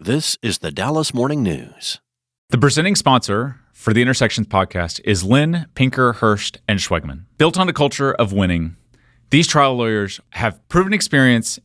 This is the Dallas Morning News. The presenting sponsor for the Intersections podcast is Lynn, Pinker, Hurst, and Schwegman. Built on a culture of winning, these trial lawyers have proven experience,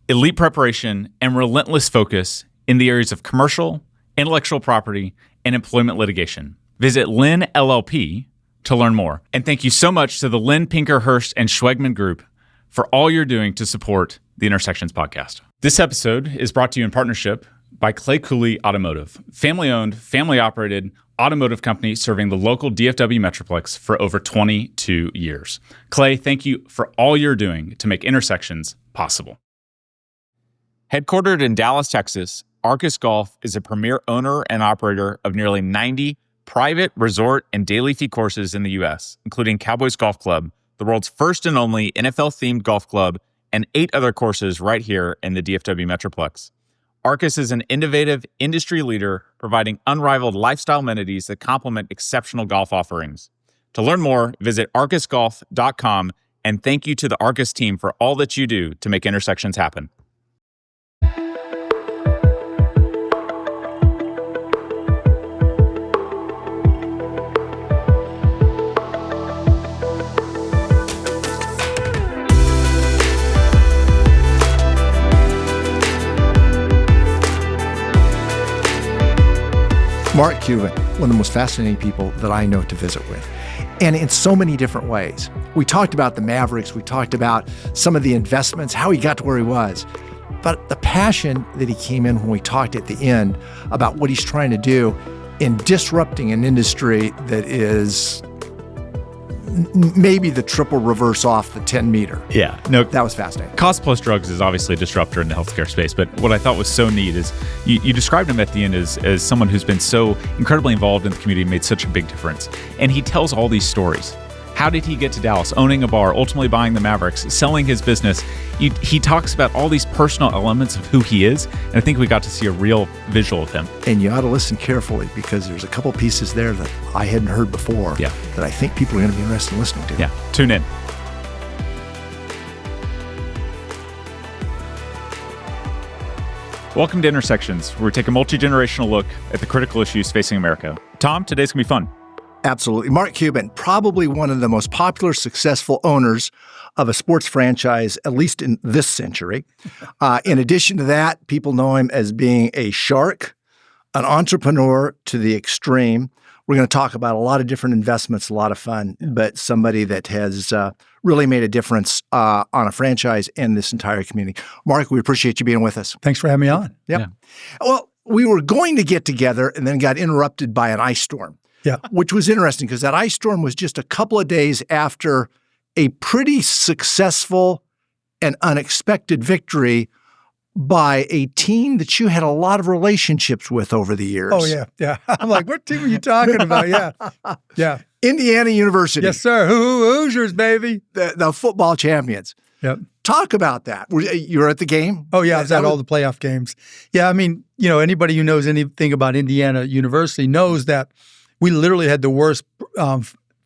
elite preparation, and relentless focus in the areas of commercial, intellectual property, and employment litigation. Visit Lynn LLP to learn more. And thank you so much to the Lynn, Pinker, Hurst, and Schwegman Group for all you're doing to support the Intersections podcast. This episode is brought to you in partnership by Clay Cooley Automotive, family-owned, family-operated automotive company serving the local DFW Metroplex for over 22 years. Clay, thank you for all you're doing to make Intersections possible. Headquartered in Dallas, Texas, Arcus Golf is a premier owner and operator of nearly 90 private, resort, and daily fee courses in the U.S., including Cowboys Golf Club, the world's first and only NFL-themed golf club, and 8 other courses right here in the DFW Metroplex. Arcus is an innovative industry leader providing unrivaled lifestyle amenities that complement exceptional golf offerings. To learn more, visit arcusgolf.com, and thank you to the Arcus team for all that you do to make Intersections happen. Mark Cuban, one of the most fascinating people that I know to visit with, and in so many different ways. We talked about the Mavericks, we talked about some of the investments, how he got to where he was, but the passion that he came in when we talked at the end about what he's trying to do in disrupting an industry that is maybe the triple reverse off the 10-meter. Yeah, no, that was fascinating. Cost plus drugs is obviously a disruptor in the healthcare space, but what I thought was so neat is you described him at the end as someone who's been so incredibly involved in the community, made such a big difference. And he tells all these stories. How did he get to Dallas, owning a bar, ultimately buying the Mavericks, selling his business? He talks about all these personal elements of who he is, and I think we got to see a real visual of him. And you ought to listen carefully because there's a couple pieces there that I hadn't heard before that I think people are going to be interested in listening to. Yeah, tune in. Welcome to Intersections, where we take a multi-generational look at the critical issues facing America. Tom, today's going to be fun. Absolutely. Mark Cuban, probably one of the most popular, successful owners of a sports franchise, at least in this century. In addition to that, people know him as being a shark, an entrepreneur to the extreme. We're going to talk about a lot of different investments, a lot of fun, but somebody that has really made a difference on a franchise and this entire community. Mark, we appreciate you being with us. Thanks for having me on. Yep. Yeah. Well, we were going to get together and then got interrupted by an ice storm. Yeah, which was interesting because that ice storm was just a couple of days after a pretty successful and unexpected victory by a team that you had a lot of relationships with over the years. Oh, yeah. I'm like, what team are you talking about? Yeah. Indiana University. Yes, sir. Hoosiers, baby. The football champions. Yep. Talk about that. You were at the game? Oh, yeah. I was at all the playoff games. Yeah, I mean, anybody who knows anything about Indiana University knows that we literally had the worst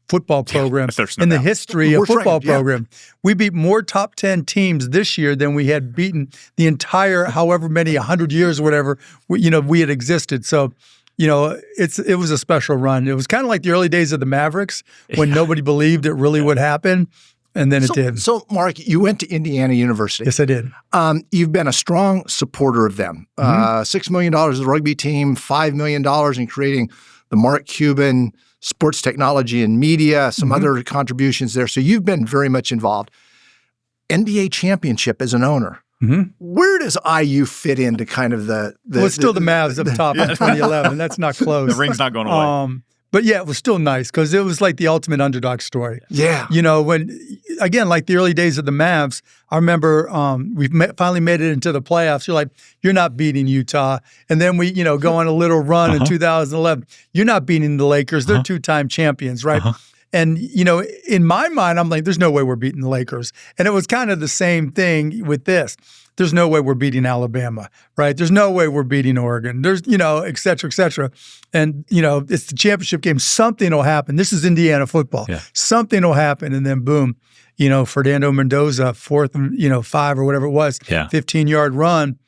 football program in the history of football program. We beat more top 10 teams this year than we had beaten the entire, however many, 100 years or whatever, we had existed. So, it was a special run. It was kind of like the early days of the Mavericks when nobody believed it really would happen. And then it did. So, Mark, you went to Indiana University. Yes, I did. You've been a strong supporter of them. $6 million of the rugby team, $5 million in creating the Mark Cuban sports technology and media, some other contributions there. So you've been very much involved. NBA championship as an owner. Where does IU fit into kind of the well, it's still the Mavs up top in 2011. That's not close. The ring's not going away. But yeah, it was still nice because it was like the ultimate underdog story. Yeah. When, again, like the early days of the Mavs, I remember we finally made it into the playoffs. You're like, you're not beating Utah. And then we, go on a little run in 2011. You're not beating the Lakers. They're two-time champions, right? And, in my mind, I'm like, there's no way we're beating the Lakers. And it was kind of the same thing with this. There's no way we're beating Alabama, right? There's no way we're beating Oregon. There's, et cetera, et cetera. And, it's the championship game. Something will happen. This is Indiana football. Yeah. Something will happen. And then boom, Fernando Mendoza, 4th and, 5 or whatever it was, 15-yard run.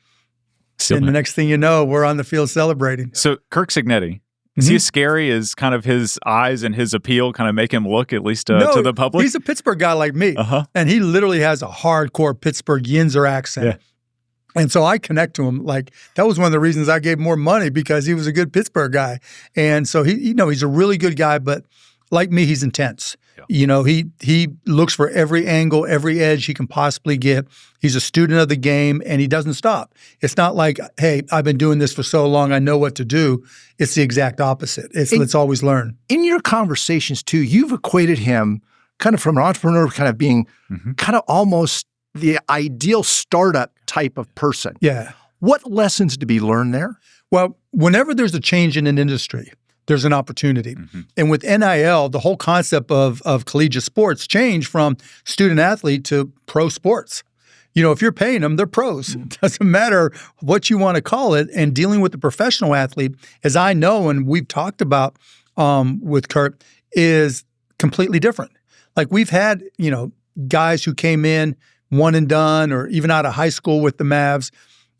And the next thing you know, we're on the field celebrating. So Kirk Cignetti, is he as scary as kind of his eyes and his appeal kind of make him look, at least to the public? He's a Pittsburgh guy like me. And he literally has a hardcore Pittsburgh Yinzer accent. Yeah. And so I connect to him. Like, that was one of the reasons I gave more money, because he was a good Pittsburgh guy. And so he's a really good guy, but like me, he's intense. Yeah. He looks for every angle, every edge he can possibly get. He's a student of the game, and he doesn't stop. It's not like, hey, I've been doing this for so long, I know what to do. It's the exact opposite. Let's always learn. In your conversations, too, you've equated him kind of from an entrepreneur, kind of being kind of almost the ideal startup type of person. Yeah. What lessons to be learned there? Well, whenever there's a change in an industry, there's an opportunity. And with NIL, the whole concept of collegiate sports changed from student athlete to pro sports. If you're paying them, they're pros. It doesn't matter what you want to call it. And dealing with the professional athlete, as I know and we've talked about with Kurt, is completely different. Like, we've had, guys who came in one and done, or even out of high school with the Mavs,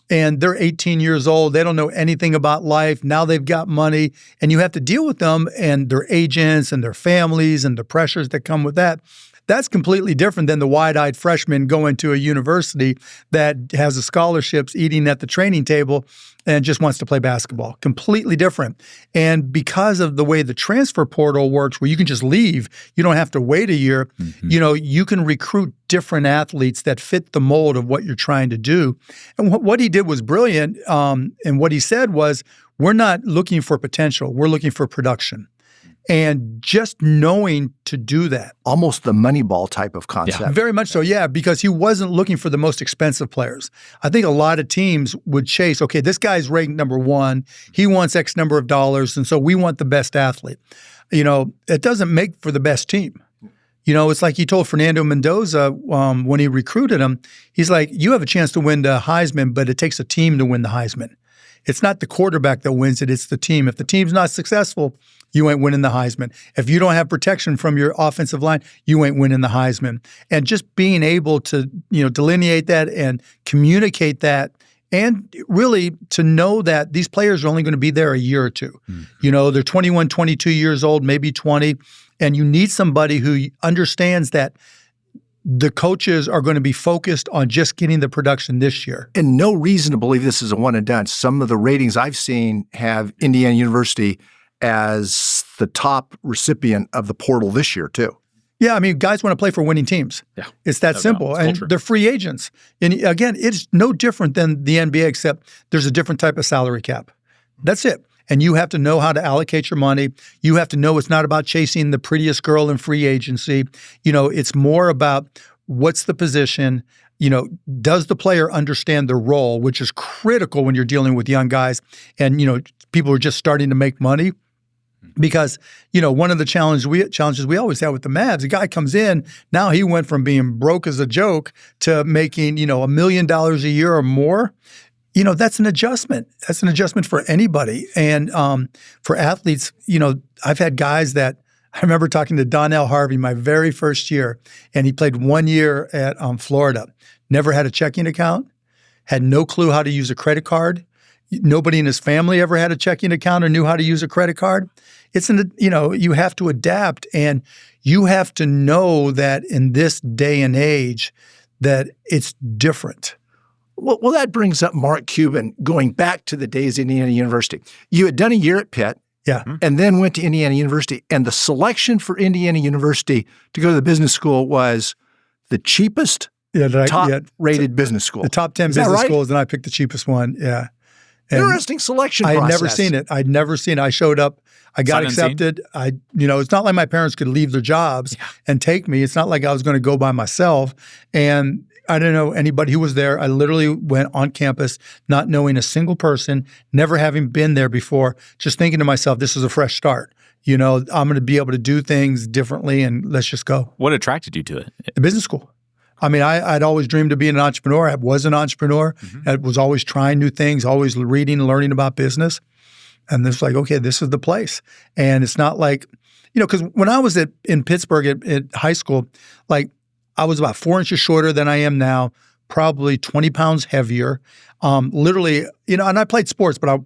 and they're 18 years old. They don't know anything about life. Now they've got money, and you have to deal with them and their agents and their families and the pressures that come with that. That's completely different than the wide-eyed freshman going to a university that has the scholarships, eating at the training table, and just wants to play basketball. Completely different. And because of the way the transfer portal works, where you can just leave, you don't have to wait a year, you can recruit different athletes that fit the mold of what you're trying to do. And what he did was brilliant. And what he said was, we're not looking for potential. We're looking for production. And just knowing to do that. Almost the Moneyball type of concept. Yeah, very much so, yeah, because he wasn't looking for the most expensive players. I think a lot of teams would chase, okay, this guy's ranked number one. He wants X number of dollars, and so we want the best athlete. It doesn't make for the best team. It's like he told Fernando Mendoza when he recruited him, he's like, you have a chance to win the Heisman, but it takes a team to win the Heisman. It's not the quarterback that wins it, it's the team. If the team's not successful, you ain't winning the Heisman. If you don't have protection from your offensive line, you ain't winning the Heisman. And just being able to, delineate that and communicate that, and really to know that these players are only going to be there a year or two. They're 21, 22 years old, maybe 20, and you need somebody who understands that the coaches are going to be focused on just getting the production this year. And no reason to believe this is a one and done. Some of the ratings I've seen have Indiana University as the top recipient of the portal this year, too. Yeah, I mean, guys want to play for winning teams. Yeah, it's that simple. And they're free agents. And again, it's no different than the NBA, except there's a different type of salary cap. That's it. And you have to know how to allocate your money. You have to know it's not about chasing the prettiest girl in free agency. It's more about what's the position. Does the player understand the role, which is critical when you're dealing with young guys and, people are just starting to make money. Because, one of the challenges we always have with the Mavs, a guy comes in, now he went from being broke as a joke to making, $1 million a year or more. That's an adjustment. That's an adjustment for anybody. And for athletes, I've had guys that I remember talking to Donnell Harvey my very first year, and he played 1 year at Florida. Never had a checking account, had no clue how to use a credit card. Nobody in his family ever had a checking account or knew how to use a credit card. You have to adapt, and you have to know that in this day and age that it's different. Well, that brings up Mark Cuban, going back to the days at Indiana University. You had done a year at Pitt, and then went to Indiana University, and the selection for Indiana University to go to the business school was the cheapest, top-rated business school. The top 10 business schools, and I picked the cheapest one, yeah. And interesting selection process. I'd never seen it. I showed up. I got accepted. It's not like my parents could leave their jobs and take me. It's not like I was going to go by myself. And I didn't know anybody who was there. I literally went on campus not knowing a single person, never having been there before, just thinking to myself, this is a fresh start. I'm going to be able to do things differently, and let's just go. What attracted you to it? The business school. I mean, I'd always dreamed of being an entrepreneur. I was an entrepreneur. I was always trying new things, always reading and learning about business. And it's like, okay, this is the place. And it's not like, because when I was in Pittsburgh at high school, like I was about 4 inches shorter than I am now, probably 20 pounds heavier. Literally, and I played sports, but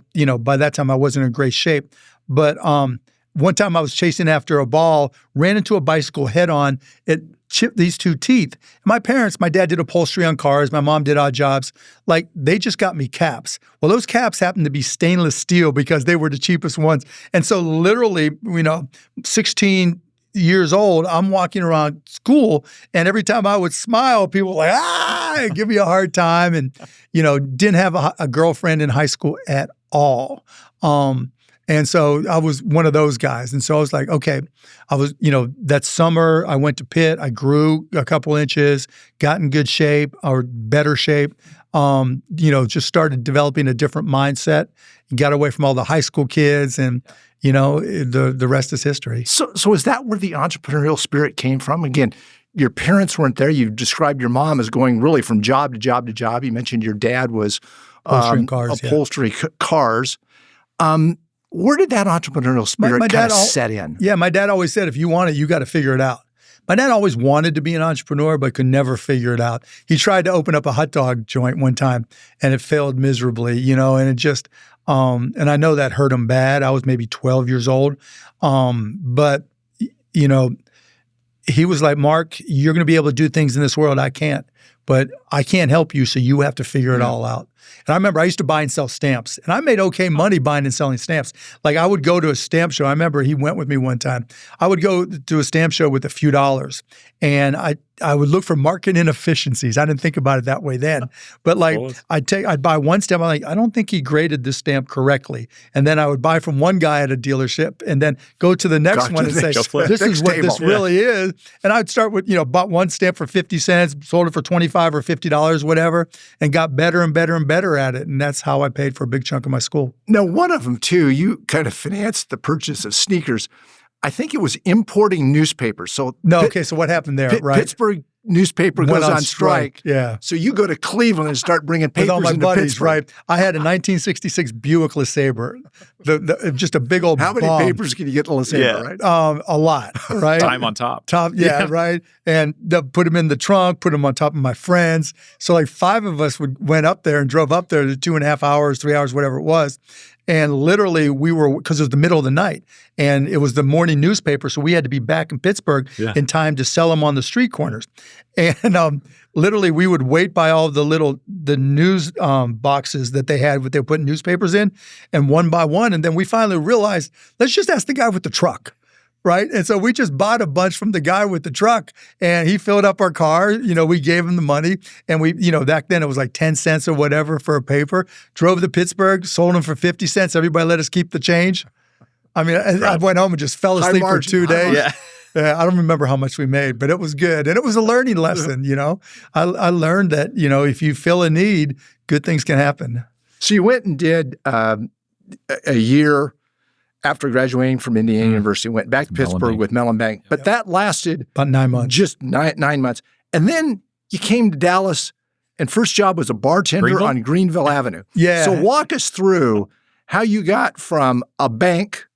by that time I wasn't in great shape. But one time I was chasing after a ball, ran into a bicycle head on. It chipped these 2 teeth. My dad did upholstery on cars. My mom did odd jobs. Like, they just got me caps. Well, those caps happened to be stainless steel because they were the cheapest ones. And so literally, 16 years old, I'm walking around school, and every time I would smile, people were like, give me a hard time. And, didn't have a girlfriend in high school at all. And so I was one of those guys. And so I was like, okay, that summer I went to Pitt, I grew a couple inches, got in good shape or better shape, just started developing a different mindset, got away from all the high school kids, and, the rest is history. So is that where the entrepreneurial spirit came from? Again, your parents weren't there. You described your mom as going really from job to job to job. You mentioned your dad was upholstery cars. Where did that entrepreneurial spirit kind of set in? Yeah, my dad always said, if you want it, you got to figure it out. My dad always wanted to be an entrepreneur, but could never figure it out. He tried to open up a hot dog joint one time, and it failed miserably, and it just, and I know that hurt him bad. I was maybe 12 years old. But, he was like, Mark, you're going to be able to do things in this world I can't, but I can't help you, so you have to figure it all out. And I remember I used to buy and sell stamps, and I made okay money buying and selling stamps. Like, I would go to a stamp show. I remember he went with me one time. I would go to a stamp show with a few dollars, and I would look for market inefficiencies. I didn't think about it that way then. But I'd buy one stamp. I'm like, I don't think he graded this stamp correctly. And then I would buy from one guy at a dealership and then go to the next one and say, this is what this really is. And I'd start with, bought one stamp for 50 cents, sold it for $25 or $50, whatever, and got better and better and better at it. And that's how I paid for a big chunk of my school. Now, one of them too, you kind of financed the purchase of sneakers. I think it was importing newspapers. So so what happened there, right? Pittsburgh newspaper goes on strike. Yeah. So you go to Cleveland and start bringing papers with all my into buddies, Pittsburgh. Right. I had a 1966 Buick LeSabre, just a big old How many papers can you get in LeSabre, right? A lot, right? Time on top. Right? And put them in the trunk, put them on top of my friends. So like 5 of us went up there and drove up there to 2.5 hours, 3 hours, whatever it was. And literally because it was the middle of the night and it was the morning newspaper. So we had to be back in Pittsburgh in time to sell them on the street corners. And literally we would wait by all the news boxes that they had, what they put newspapers in, and one by one. And then we finally realized, let's just ask the guy with the truck. Right. And so we just bought a bunch from the guy with the truck, and he filled up our car. We gave him the money, and we, back then it was like 10 cents or whatever for a paper. Drove to Pittsburgh, sold them for 50 cents. Everybody let us keep the change. I mean, I went home and just fell asleep for 2 days. I don't remember how much we made, but it was good. And it was a learning lesson, I learned that, if you fill a need, good things can happen. So you went and did a year after graduating from Indiana University, went back to Pittsburgh with Mellon Bank. But that lasted about 9 months. Just 9 months. And then you came to Dallas, and first job was a bartender on Greenville Avenue. Yeah. So walk us through how you got from a bank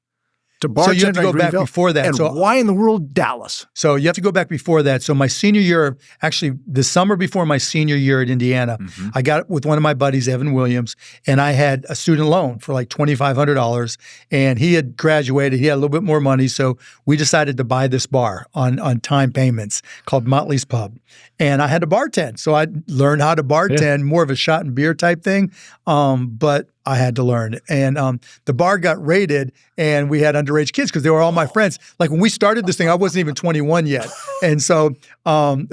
to bartender. So you have to go back before that. And why in the world Dallas? So you have to go back before that. So my senior year, actually the summer before my senior year at Indiana, I got with one of my buddies, Evan Williams, and I had a student loan for like $2,500. And he had graduated. He had a little bit more money. So we decided to buy this bar on time payments called Motley's Pub. And I had to bartend. So I learned how to bartend, more of a shot and beer type thing. But I had to learn. And the bar got raided, and we had underage kids because they were all my friends. Like when we started this thing, I wasn't even 21 yet. And so, and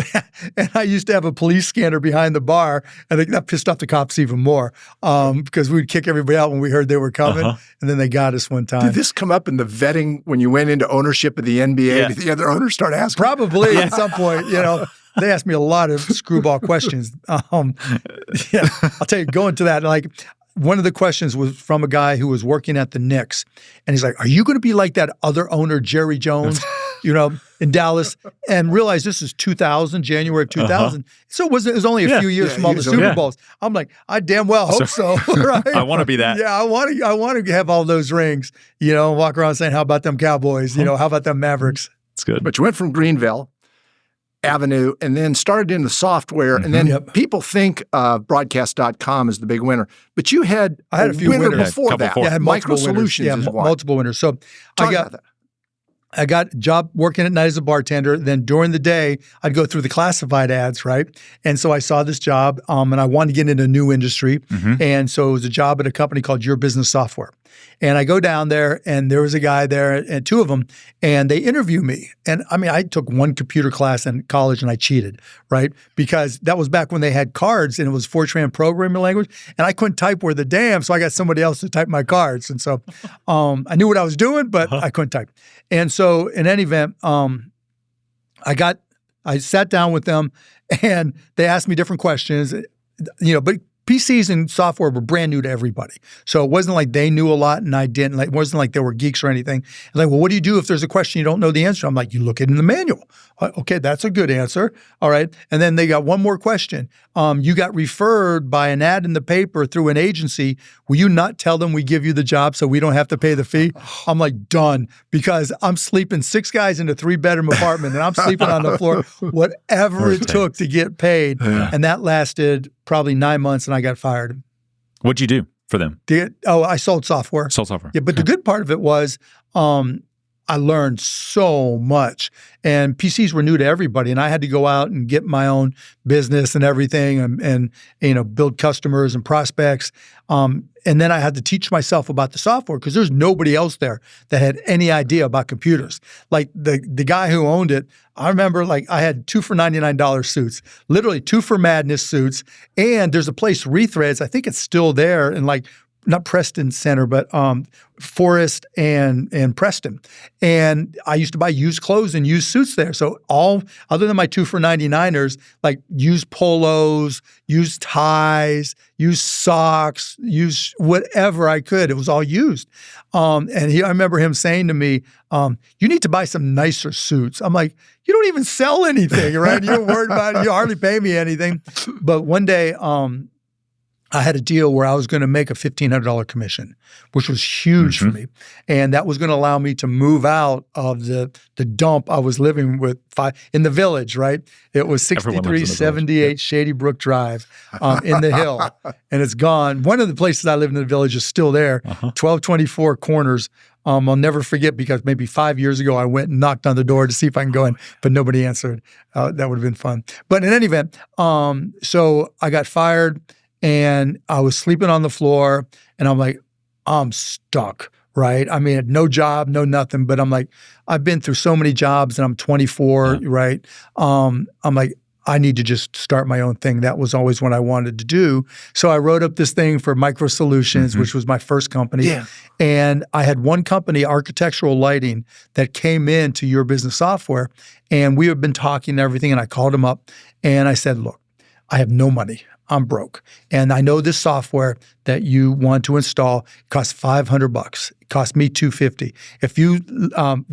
I used to have a police scanner behind the bar, and that pissed off the cops even more because we'd kick everybody out when we heard they were coming. And then they got us one time. Did this come up in the vetting when you went into ownership of the NBA? Did the other owners start asking? Probably at some point, They asked me a lot of screwball questions. I'll tell you, going to that, like, one of the questions was from a guy who was working at the Knicks. And he's like, are you going to be like that other owner, Jerry Jones, in Dallas? And realized this is 2000, January of 2000. So it was only a few years from all the Super Bowls. I'm like, I damn well hope so. Right? I want to be that. Yeah, I want to have all those rings, walk around saying, how about them Cowboys? How about them Mavericks? It's good. But you went from Greenville avenue and then started in the software. And then people think broadcast.com is the big winner. But you had I had a few winner winners. before that. Yeah, I had Micro multiple winners. Solutions is one. Multiple winners. So Talk about that. I got a job working at night as a bartender. Then during the day, I'd go through the classified ads, right? And so I saw this job, and I wanted to get into a new industry. And so it was a job at a company called Your Business Software. And I go down there, and there was a guy there, and two of them, and they interview me. And I mean, I took one computer class in college, and I cheated, right? Because that was back when they had cards, and it was Fortran programming language, and I couldn't type worth a damn, so I got somebody else to type my cards. And so I knew what I was doing, but I couldn't type. And so in any event, I sat down with them, and they asked me different questions, but PCs and software were brand new to everybody. So it wasn't like they knew a lot and I didn't. Like, it wasn't like they were geeks or anything. Like, well, what do you do if there's a question you don't know the answer? I'm like, you look it in the manual. Okay, that's a good answer. All right. And then they got one more question. You got referred by an ad in the paper through an agency. Will you not tell them we give you the job so we don't have to pay the fee? I'm like, done. Because I'm sleeping 6 guys in a 3-bedroom apartment and I'm sleeping on the floor, whatever it took to get paid. Yeah. And that lasted probably 9 months and I got fired. What'd you do for them? I sold software. Yeah, but the good part of it was I learned so much. And PCs were new to everybody. And I had to go out and get my own business and everything and build customers and prospects. And then I had to teach myself about the software because there's nobody else there that had any idea about computers. Like the guy who owned it, I remember I had 2 for $99 suits, literally 2 for Madness suits. And there's a place, Rethreads, I think it's still there, and not Preston Center, but Forest and Preston. And I used to buy used clothes and used suits there. So all, other than my 2 for $99ers, used polos, used ties, used socks, used whatever I could. It was all used. I remember him saying to me, you need to buy some nicer suits. I'm like, you don't even sell anything, right? You're worried about it. You hardly pay me anything. But one day, I had a deal where I was going to make a $1,500 commission, which was huge for me. And that was going to allow me to move out of the dump I was living with in the village, right? It was 6378 Shady Brook Drive in the Hill. And it's gone. One of the places I live in the village is still there, 1224 Corners. I'll never forget because maybe 5 years ago, I went and knocked on the door to see if I can go in, but nobody answered. That would have been fun. But in any event, so I got fired. And I was sleeping on the floor and I'm like, I'm stuck, right? I mean, no job, no nothing, but I'm like, I've been through so many jobs and I'm 24, right? I'm like, I need to just start my own thing. That was always what I wanted to do. So I wrote up this thing for Micro Solutions, which was my first company. Yeah. And I had one company, Architectural Lighting, that came into Your Business Software. And we had been talking and everything. And I called him up and I said, look, I have no money. I'm broke. And I know this software that you want to install costs $500. It cost me $250. If you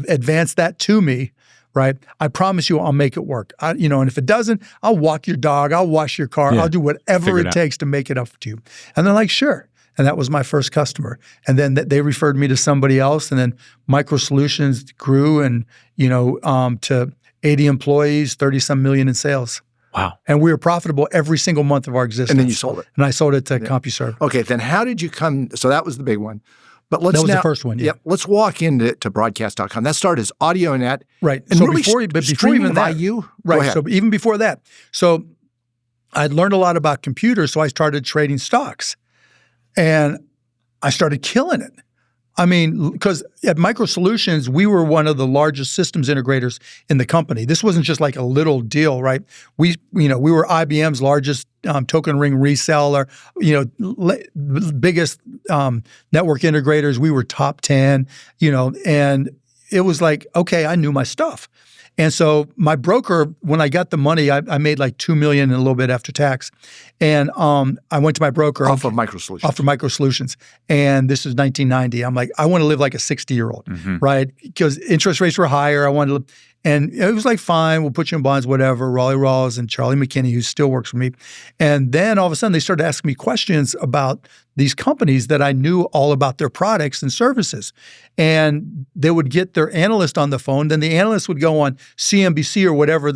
advance that to me, right, I promise you I'll make it work. And if it doesn't, I'll walk your dog, I'll wash your car, I'll do whatever it takes to make it up to you. And they're like, sure. And that was my first customer. And then they referred me to somebody else. And then Micro Solutions grew and, to 80 employees, 30-some million in sales. Wow. And we were profitable every single month of our existence. And then you sold it. And I sold it to CompuServe. Okay, then how did you come? So that was the big one. But that was the first one, yeah. Let's walk into broadcast.com. That started as AudioNet. Right. And so really before even that. You? Right. So even before that. So I'd learned a lot about computers, so I started trading stocks. And I started killing it. I mean, because at Micro Solutions, we were one of the largest systems integrators in the company. This wasn't just like a little deal, right? We were IBM's largest token ring reseller, biggest network integrators. We were top 10, and it was like, okay, I knew my stuff. And so my broker, when I got the money, I made like $2 million and a little bit after tax. And I went to my broker. Off of Micro Solutions. Off of Micro Solutions. And this is 1990. I'm like, I want to live like a 60-year-old, right? Because interest rates were higher. And it was like, fine, we'll put you in bonds, whatever. Raleigh Rawls and Charlie McKinney, who still works for me. And then all of a sudden they started asking me questions about these companies that I knew all about their products and services. And they would get their analyst on the phone. Then the analyst would go on CNBC or whatever,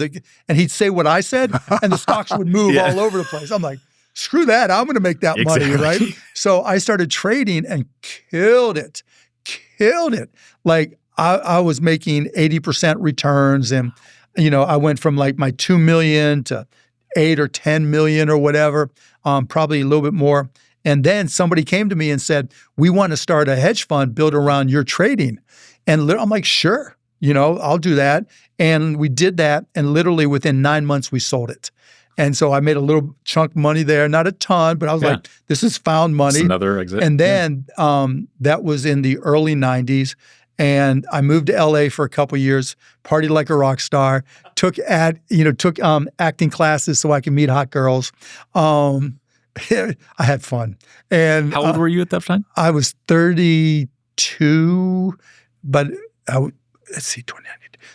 and he'd say what I said, and the stocks would move all over the place. I'm like, screw that. I'm going to make that money, right? So I started trading and killed it. Like I was making 80% returns, and I went from like my 2 million to 8 or 10 million or whatever, probably a little bit more. And then somebody came to me and said, we want to start a hedge fund built around your trading. And I'm like, sure, I'll do that. And we did that. And literally within 9 months, we sold it. And so I made a little chunk of money there, not a ton, but I was like, this is found money. It's another exit. And then that was in the early 90s. And I moved to LA for a couple of years, partied like a rock star, took acting classes so I could meet hot girls. I had fun. And how old were you at that time? I was 32, but let's see,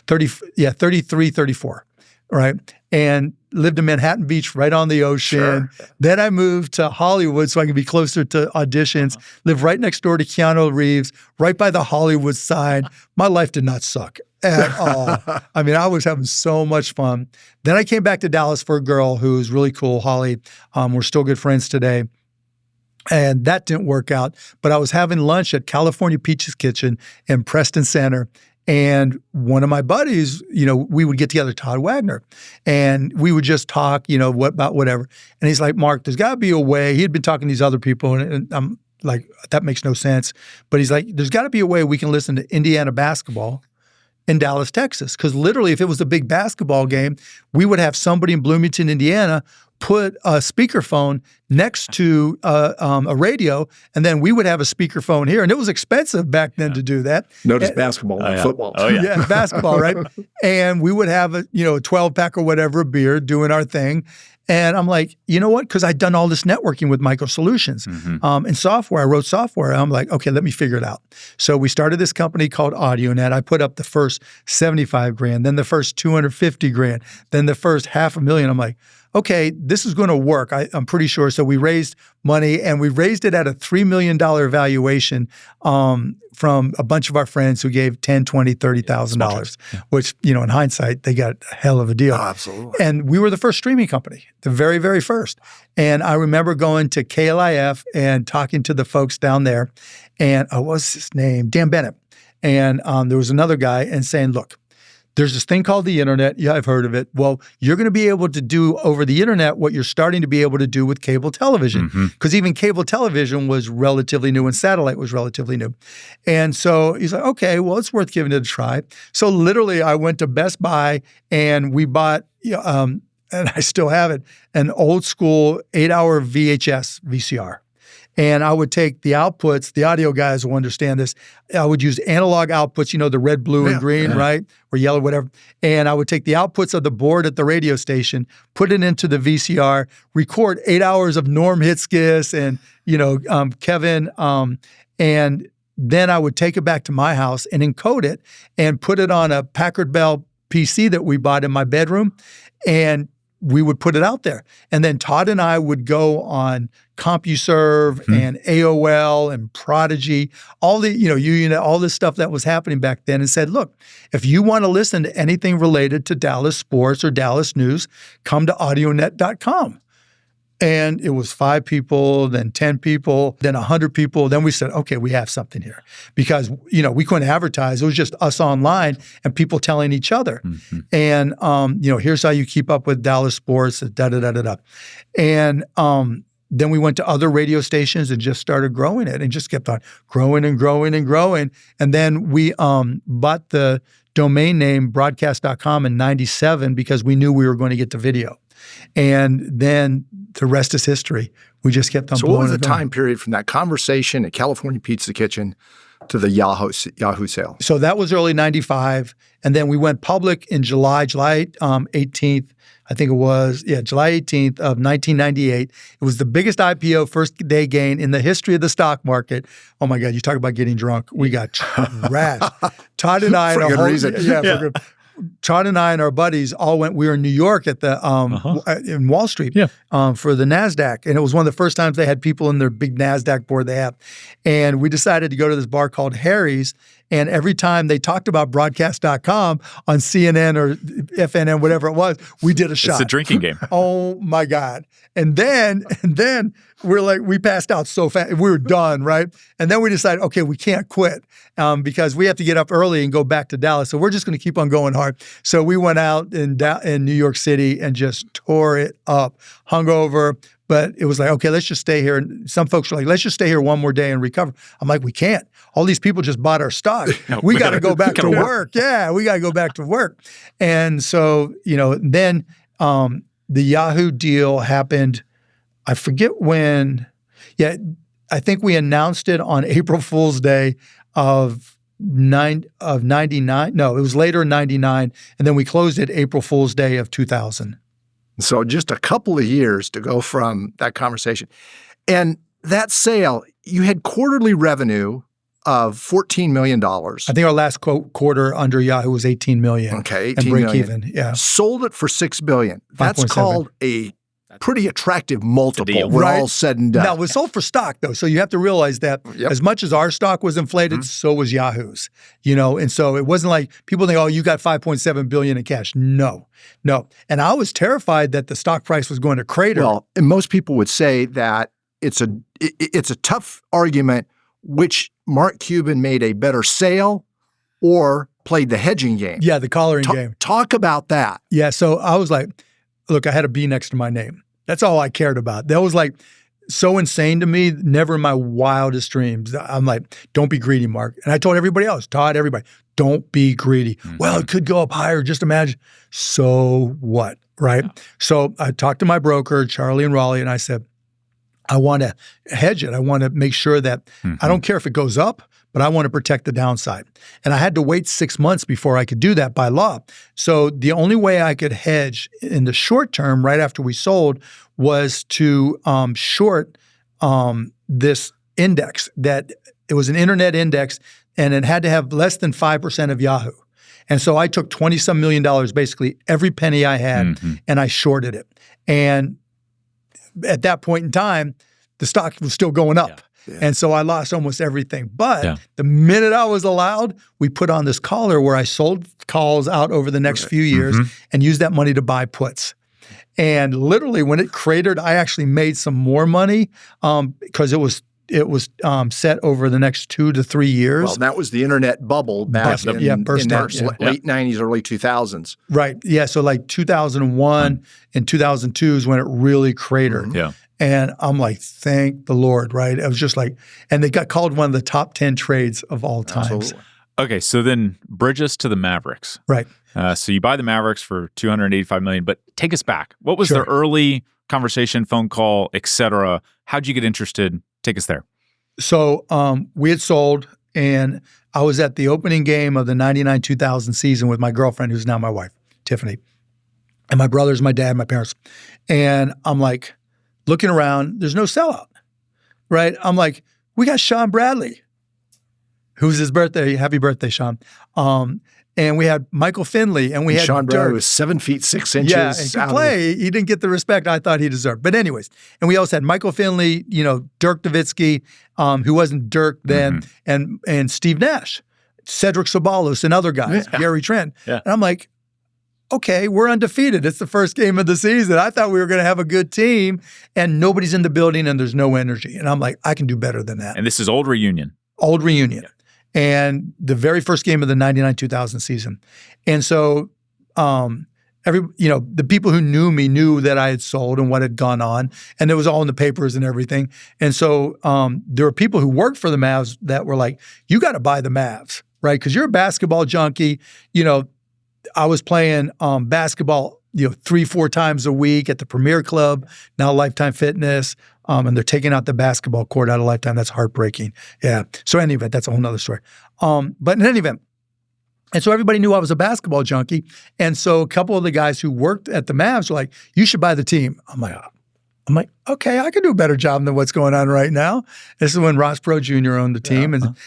33, 34, right? And lived in Manhattan Beach, right on the ocean. Sure. Then I moved to Hollywood so I could be closer to auditions, lived right next door to Keanu Reeves, right by the Hollywood sign. My life did not suck at all. I mean, I was having so much fun. Then I came back to Dallas for a girl who's really cool, Holly. We're still good friends today. And that didn't work out. But I was having lunch at California Peach's Kitchen in Preston Center. And one of my buddies, we would get together, Todd Wagner, and we would just talk, about whatever. And he's like, Mark, there's got to be a way. He had been talking to these other people, and I'm like, that makes no sense. But he's like, there's got to be a way we can listen to Indiana basketball in Dallas, Texas. Because literally, if it was a big basketball game, we would have somebody in Bloomington, Indiana, put a speakerphone next to a radio, and then we would have a speakerphone here. And it was expensive back then to do that. Notice basketball, not football. Oh, yeah, basketball, right? And we would have a 12-pack or whatever of beer doing our thing. And I'm like, you know what? Because I'd done all this networking with Micro Solutions and software. I wrote software. I'm like, okay, let me figure it out. So we started this company called AudioNet. I put up the first $75,000, then the first $250,000, then the first $500,000. I'm like, okay, this is going to work. I'm pretty sure. So we raised money, and we raised it at a $3 million valuation from a bunch of our friends who gave $10,000, $20,000, $30,000, which, in hindsight, they got a hell of a deal. Oh, absolutely. And we were the first streaming company, the very, very first. And I remember going to KLIF and talking to the folks down there. And what was his name? Dan Bennett. And there was another guy, and saying, look, there's this thing called the internet. Yeah, I've heard of it. Well, you're going to be able to do over the internet what you're starting to be able to do with cable television, because even cable television was relatively new and satellite was relatively new. And so he's like, okay, well, it's worth giving it a try. So literally I went to Best Buy and we bought, and I still have it, an old school 8-hour VHS VCR. And I would take the outputs, the audio guys will understand this. I would use analog outputs, the red, blue, and green, right? Or yellow, whatever. And I would take the outputs of the board at the radio station, put it into the VCR, record 8 hours of Norm Hitzkiss and, Kevin. And then I would take it back to my house and encode it and put it on a Packard Bell PC that we bought in my bedroom. And we would put it out there. And then Todd and I would go on CompuServe and AOL and Prodigy, all the, all this stuff that was happening back then, and said, look, if you want to listen to anything related to Dallas sports or Dallas news, come to audionet.com. And it was 5 people, then 10 people, then 100 people. Then we said, okay, we have something here. Because, we couldn't advertise. It was just us online and people telling each other. And, here's how you keep up with Dallas sports, da-da-da-da-da. And then we went to other radio stations and just started growing it and just kept on growing and growing and growing. And then we bought the domain name broadcast.com in 97 because we knew we were going to get to video. And then the rest is history. We just kept on. So what was the time period from that conversation at California Pizza Kitchen to the Yahoo sale? So that was early 95. And then we went public in July 18th, I think it was, July 18th of 1998. It was the biggest IPO first day gain in the history of the stock market. Oh my God, you talk about getting drunk. We got trashed. Todd and I. For good reason. Yeah. Todd and I and our buddies all went. We were in New York at the in Wall Street for the NASDAQ, and it was one of the first times they had people in their big NASDAQ board they have. And we decided to go to this bar called Harry's. And every time they talked about broadcast.com on CNN or FNN, whatever it was, we did a shot. It's a drinking game. Oh my God. And then we're like, we passed out so fast. We were done, right? And then we decided, okay, we can't quit because we have to get up early and go back to Dallas. So we're just going to keep on going hard. So we went out in New York City and just tore it up, hungover. But it was like, okay, let's just stay here. And some folks were like, let's just stay here one more day and recover. I'm like, we can't. All these people just bought our stock. We got to go back to work. Yeah, we got to go back to work. And so, then the Yahoo deal happened. I forget when. Yeah, I think we announced it on April Fool's Day of 99. No, it was later in 99. And then we closed it April Fool's Day of 2000. So just a couple of years to go from that conversation. And that sale, you had quarterly revenue of $14 million. I think our last quarter under Yahoo was $18 million. Okay, $18 and break million. Even, yeah. Sold it for $6 billion. That's 5.7. called a pretty attractive multiple when all said and done. Now, it was sold for stock, though. So you have to realize that as much as our stock was inflated, so was Yahoo's. And so it wasn't like people think, oh, you got $5.7 billion in cash. No. And I was terrified that the stock price was going to crater. Well, and most people would say that it's a tough argument which Mark Cuban made a better sale or played the hedging game. Yeah, the collaring game. Talk about that. Yeah, so I was like, look, I had a B next to my name. That's all I cared about. That was like so insane to me, never in my wildest dreams. I'm like, don't be greedy, Mark. And I told everybody else, Todd, everybody, don't be greedy. Mm-hmm. Well, it could go up higher, just imagine. So what, right? Yeah. So I talked to my broker, Charlie and Raleigh, and I said, I want to hedge it. I want to make sure that I don't care if it goes up, but I want to protect the downside. And I had to wait 6 months before I could do that by law. So the only way I could hedge in the short term, right after we sold, was to short this index. That it was an internet index, and it had to have less than 5% of Yahoo. And so I took $20-some million, basically every penny I had, and I shorted it. And at that point in time, the stock was still going up. Yeah. And so I lost almost everything. But the minute I was allowed, we put on this collar where I sold calls out over the next few years and used that money to buy puts. And literally when it cratered, I actually made some more money because it was set over the next 2 to 3 years. Well, that was the internet bubble back in late 90s, early 2000s. Right. Yeah. So like 2001 and 2002 is when it really cratered. Yeah. And I'm like, thank the Lord, right? I was just like, and they got called one of the top 10 trades of all times. Absolutely. Okay, so then bridge us to the Mavericks. Right. So you buy the Mavericks for $285 million, but take us back. What was the early conversation, phone call, et cetera? How'd you get interested? Take us there. So we had sold, and I was at the opening game of the 99-2000 season with my girlfriend, who's now my wife, Tiffany, and my brothers, my dad, my parents. And I'm like, looking around, there's no sellout, right? I'm like, we got Sean Bradley, who's his birthday. Happy birthday, Sean. And we had Michael Finley, and we had Sean Bradley was 7 feet 6 inches. Yeah, and could play. He didn't get the respect I thought he deserved. But anyways, and we also had Michael Finley, Dirk Nowitzki, who wasn't Dirk then, and Steve Nash, Cedric Ceballos, and other guys, Gary Trent. Yeah. And I'm like, okay, we're undefeated. It's the first game of the season. I thought we were going to have a good team, and nobody's in the building, and there's no energy. And I'm like, I can do better than that. And this is old reunion. Old reunion. Yeah. And the very first game of the 99-2000 season. And so the people who knew me knew that I had sold and what had gone on, and it was all in the papers and everything. And so there were people who worked for the Mavs that were like, you got to buy the Mavs, right? Because you're a basketball junkie. I was playing basketball, 3-4 times a week at the Premier Club, now Lifetime Fitness, and they're taking out the basketball court out of Lifetime. That's heartbreaking. Yeah. So in any event, that's a whole nother story. But in any event, and so everybody knew I was a basketball junkie. And so a couple of the guys who worked at the Mavs were like, you should buy the team. I'm like, I'm like, okay, I can do a better job than what's going on right now. This is when Ross Perot Jr. owned the team. And,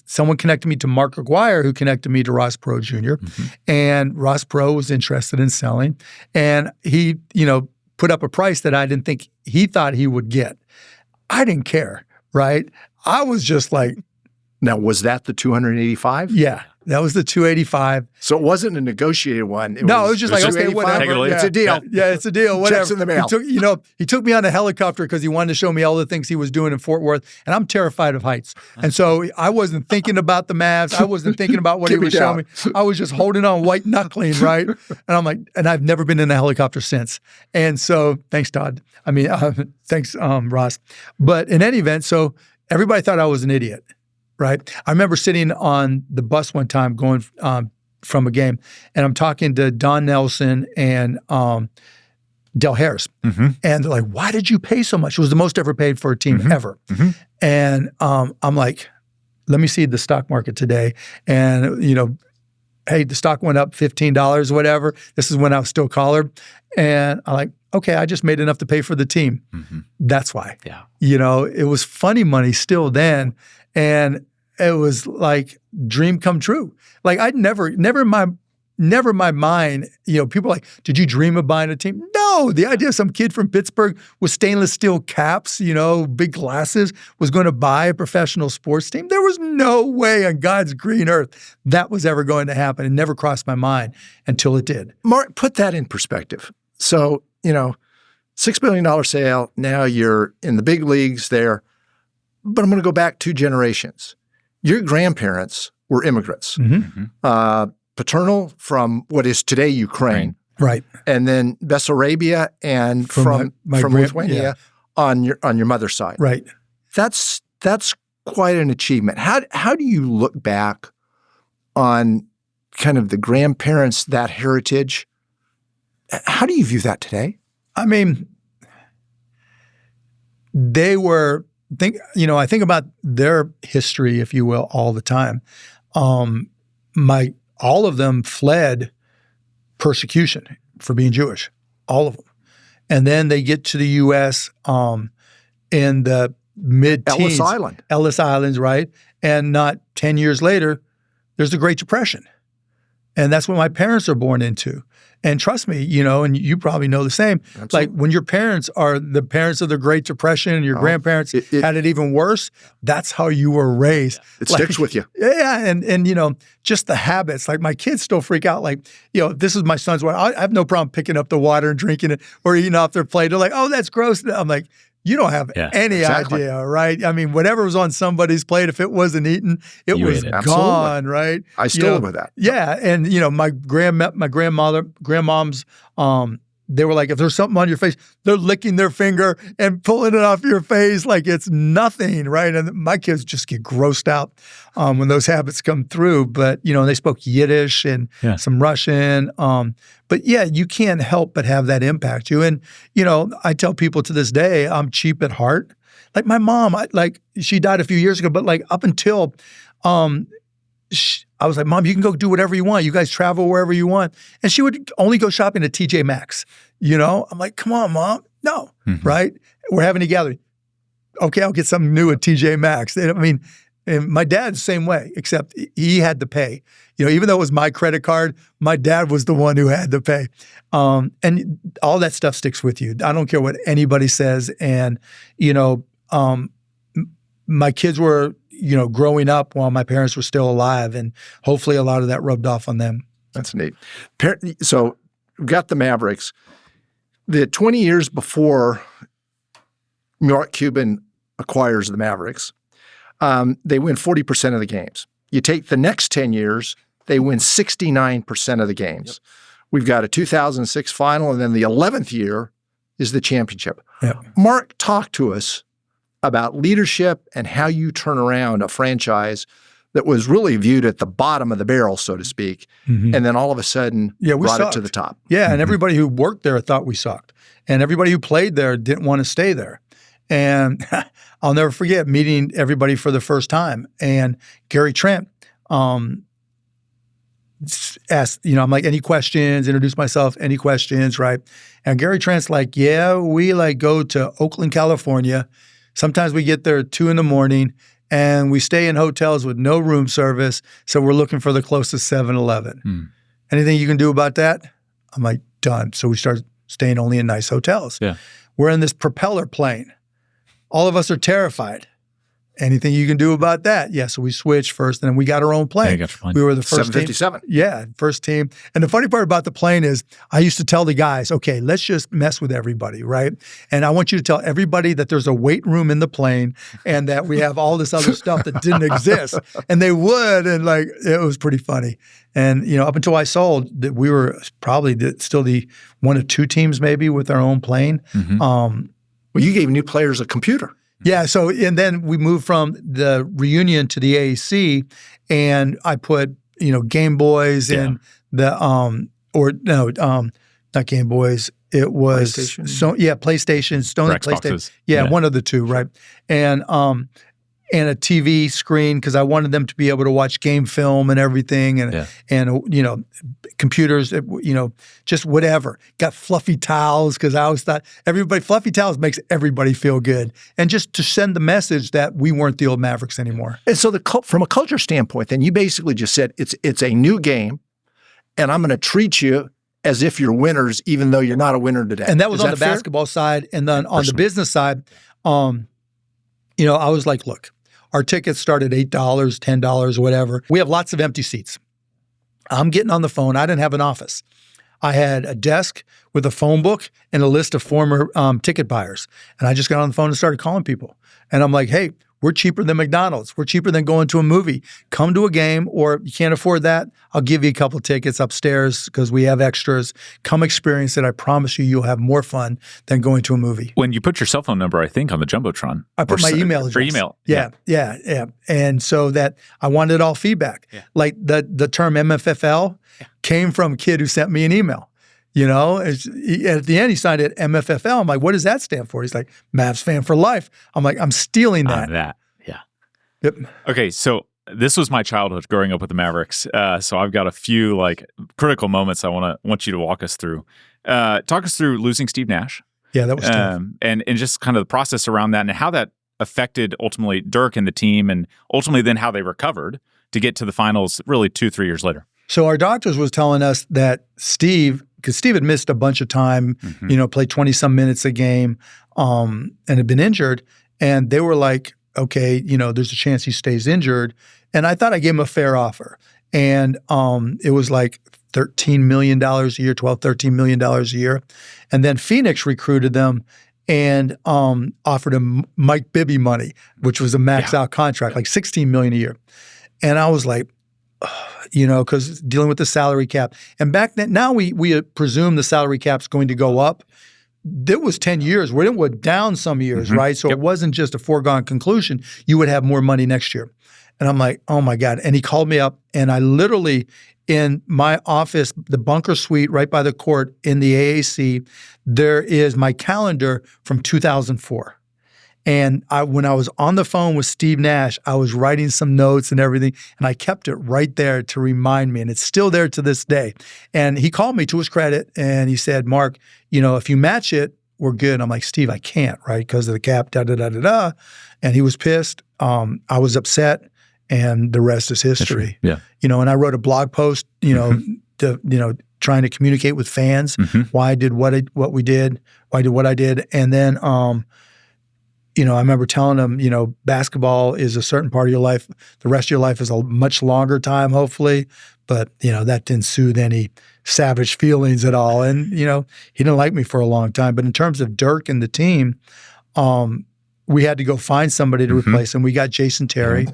someone connected me to Mark Aguirre, who connected me to Ross Perot Jr. And Ross Perot was interested in selling. And he, put up a price that I didn't think he thought he would get. I didn't care, right? I was just like. Now, was that the 285? Yeah. That was the 285. So it wasn't a negotiated one. It was just like, okay, whatever. It's a deal. Yeah, it's a deal. Whatever. Checks in the mail. He took me on a helicopter because he wanted to show me all the things he was doing in Fort Worth. And I'm terrified of heights. And so I wasn't thinking about the Mavs. I wasn't thinking about what he was showing me. I was just holding on, white knuckling, right? And I'm like, and I've never been in a helicopter since. And so thanks, Todd. Thanks, Ross. But in any event, so everybody thought I was an idiot. Right. I remember sitting on the bus one time going from a game, and I'm talking to Don Nelson and Del Harris. And they're like, why did you pay so much? It was the most ever paid for a team ever. And I'm like, let me see the stock market today. And, hey, the stock went up $15, whatever. This is when I was still collared. And I'm like, okay, I just made enough to pay for the team. That's why. Yeah. It was funny money still then. And it was like dream come true. Like I'd never in my mind, people are like, did you dream of buying a team? No, the idea of some kid from Pittsburgh with stainless steel caps, big glasses, was going to buy a professional sports team. There was no way on God's green earth that was ever going to happen. It never crossed my mind until it did. Mark, put that in perspective. So, $6 billion sale, now you're in the big leagues there. But I'm going to go back 2 generations. Your grandparents were immigrants. Paternal from what is today Ukraine. Right. And then Bessarabia and from Lithuania on your mother's side. Right. That's quite an achievement. How do you look back on kind of the grandparents, that heritage? How do you view that today? They were I think about their history, if you will, all the time. All of them fled persecution for being Jewish, all of them. And then they get to the U.S. In the mid-teens. Ellis Islands, right? And not 10 years later, there's the Great Depression. And that's what my parents are born into. And trust me, and you probably know the same. Absolutely. Like when your parents are the parents of the Great Depression and your grandparents had it even worse, that's how you were raised. It sticks with you. Yeah, and just the habits. Like my kids still freak out. Like, this is my son's water. I have no problem picking up the water and drinking it or eating off their plate. They're like, oh, that's gross. I'm like, you don't have any idea, right? Whatever was on somebody's plate, if it wasn't eaten, it was gone, right? I still live with that. Yeah, and my grandmoms, they were like, if there's something on your face, they're licking their finger and pulling it off your face like it's nothing, right? And my kids just get grossed out when those habits come through. But, they spoke Yiddish and some Russian. But yeah, you can't help but have that impact you. And, I tell people to this day, I'm cheap at heart. Like my mom, she died a few years ago, but like up until I was like, Mom, you can go do whatever you want. You guys travel wherever you want. And she would only go shopping at TJ Maxx. I'm like, come on, Mom. No, right? We're having a gathering. Okay, I'll get something new at TJ Maxx. And my dad's the same way, except he had to pay. Even though it was my credit card, my dad was the one who had to pay. And all that stuff sticks with you. I don't care what anybody says. And, my kids were growing up while my parents were still alive, and hopefully a lot of that rubbed off on them. That's neat. So we've got the Mavericks. The 20 years before Mark Cuban acquires the Mavericks, they win 40% of the games. You take the next 10 years, they win 69% of the games. Yep. We've got a 2006 final, and then the 11th year is the championship. Yep. Mark, talk to us about leadership and how you turn around a franchise that was really viewed at the bottom of the barrel, so to speak, and then all of a sudden brought it to the top. Yeah, and everybody who worked there thought we sucked. And everybody who played there didn't want to stay there. And I'll never forget meeting everybody for the first time. And Gary Trent, ask, I'm like, any questions, introduce myself, any questions, right? And Gary Trent's like, yeah, we like go to Oakland, California. Sometimes we get there at 2 a.m. and we stay in hotels with no room service. So we're looking for the closest 7-Eleven. Anything you can do about that? I'm like, done. So we start staying only in nice hotels. Yeah. We're in this propeller plane. All of us are terrified. Anything you can do about that? Yeah, so we switched first, and then we got our own plane. Yeah, you got your plane. We were the first 757. team. Yeah, first team. And the funny part about the plane is I used to tell the guys, okay, let's just mess with everybody, right? And I want you to tell everybody that there's a weight room in the plane and that we have all this other stuff that didn't exist. And they would, and like, it was pretty funny. And, up until I sold, that we were probably still the one of 2 teams maybe with our own plane. Well, you gave new players a computer. Yeah. So, and then we moved from the reunion to the AAC, and I put, Game Boys in the, not Game Boys. It was PlayStation? PlayStation, Stone Or PlayStation. Xboxes. Yeah, one of the 2, right? And a TV screen because I wanted them to be able to watch game film and everything, and computers, just whatever. Got fluffy towels because I always thought fluffy towels makes everybody feel good, and just to send the message that we weren't the old Mavericks anymore. And so from a culture standpoint, then you basically just said it's a new game, and I'm going to treat you as if you're winners, even though you're not a winner today. And that was Is on the fair? basketball side, and then on the business side, I was like, look. Our tickets start at $8, $10, whatever. We have lots of empty seats. I'm getting on the phone. I didn't have an office. I had a desk with a phone book and a list of former ticket buyers. And I just got on the phone and started calling people. And I'm like, hey, we're cheaper than McDonald's. We're cheaper than going to a movie. Come to a game, or you can't afford that, I'll give you a couple tickets upstairs because we have extras. Come experience it. I promise you'll have more fun than going to a movie. When you put your cell phone number, I think, on the Jumbotron. I put my email address. Or email. Yeah. And so that I wanted all feedback. Yeah. Like the term MFFL came from a kid who sent me an email. At the end, he signed it MFFL. I'm like, what does that stand for? He's like, Mavs fan for life. I'm like, I'm stealing that. Yeah. Yep. Okay, so this was my childhood growing up with the Mavericks. So I've got a few critical moments I want you to walk us through. Talk us through losing Steve Nash. Yeah, that was tough. And just kind of the process around that and how that affected ultimately Dirk and the team, and ultimately then how they recovered to get to the finals really 2-3 years later. So our doctors was telling us that because Steve had missed a bunch of time, played 20-some minutes a game, and had been injured. And they were like, okay, there's a chance he stays injured. And I thought I gave him a fair offer. And it was like $13 million a year, $13 million a year. And then Phoenix recruited them and offered him Mike Bibby money, which was a max-out contract, like $16 million a year. And I was like, because dealing with the salary cap. And back then, now we presume the salary cap's going to go up. There was 10 years where it went down some years, right? So it wasn't just a foregone conclusion. You would have more money next year. And I'm like, oh my God. And he called me up, and I literally, in my office, the bunker suite right by the court in the AAC, there is my calendar from 2004. And when I was on the phone with Steve Nash, I was writing some notes and everything, and I kept it right there to remind me, and it's still there to this day. And he called me, to his credit, and he said, Mark, if you match it, we're good. I'm like, Steve, I can't, right, because of the cap, da-da-da-da-da. And he was pissed. I was upset, and the rest is history. Yeah. And I wrote a blog post, trying to communicate with fans, why I did what we did, why I did what I did. And then I remember telling them, basketball is a certain part of your life. The rest of your life is a much longer time, hopefully. But, that didn't soothe any savage feelings at all. And, he didn't like me for a long time. But in terms of Dirk and the team, we had to go find somebody to replace him. We got Jason Terry.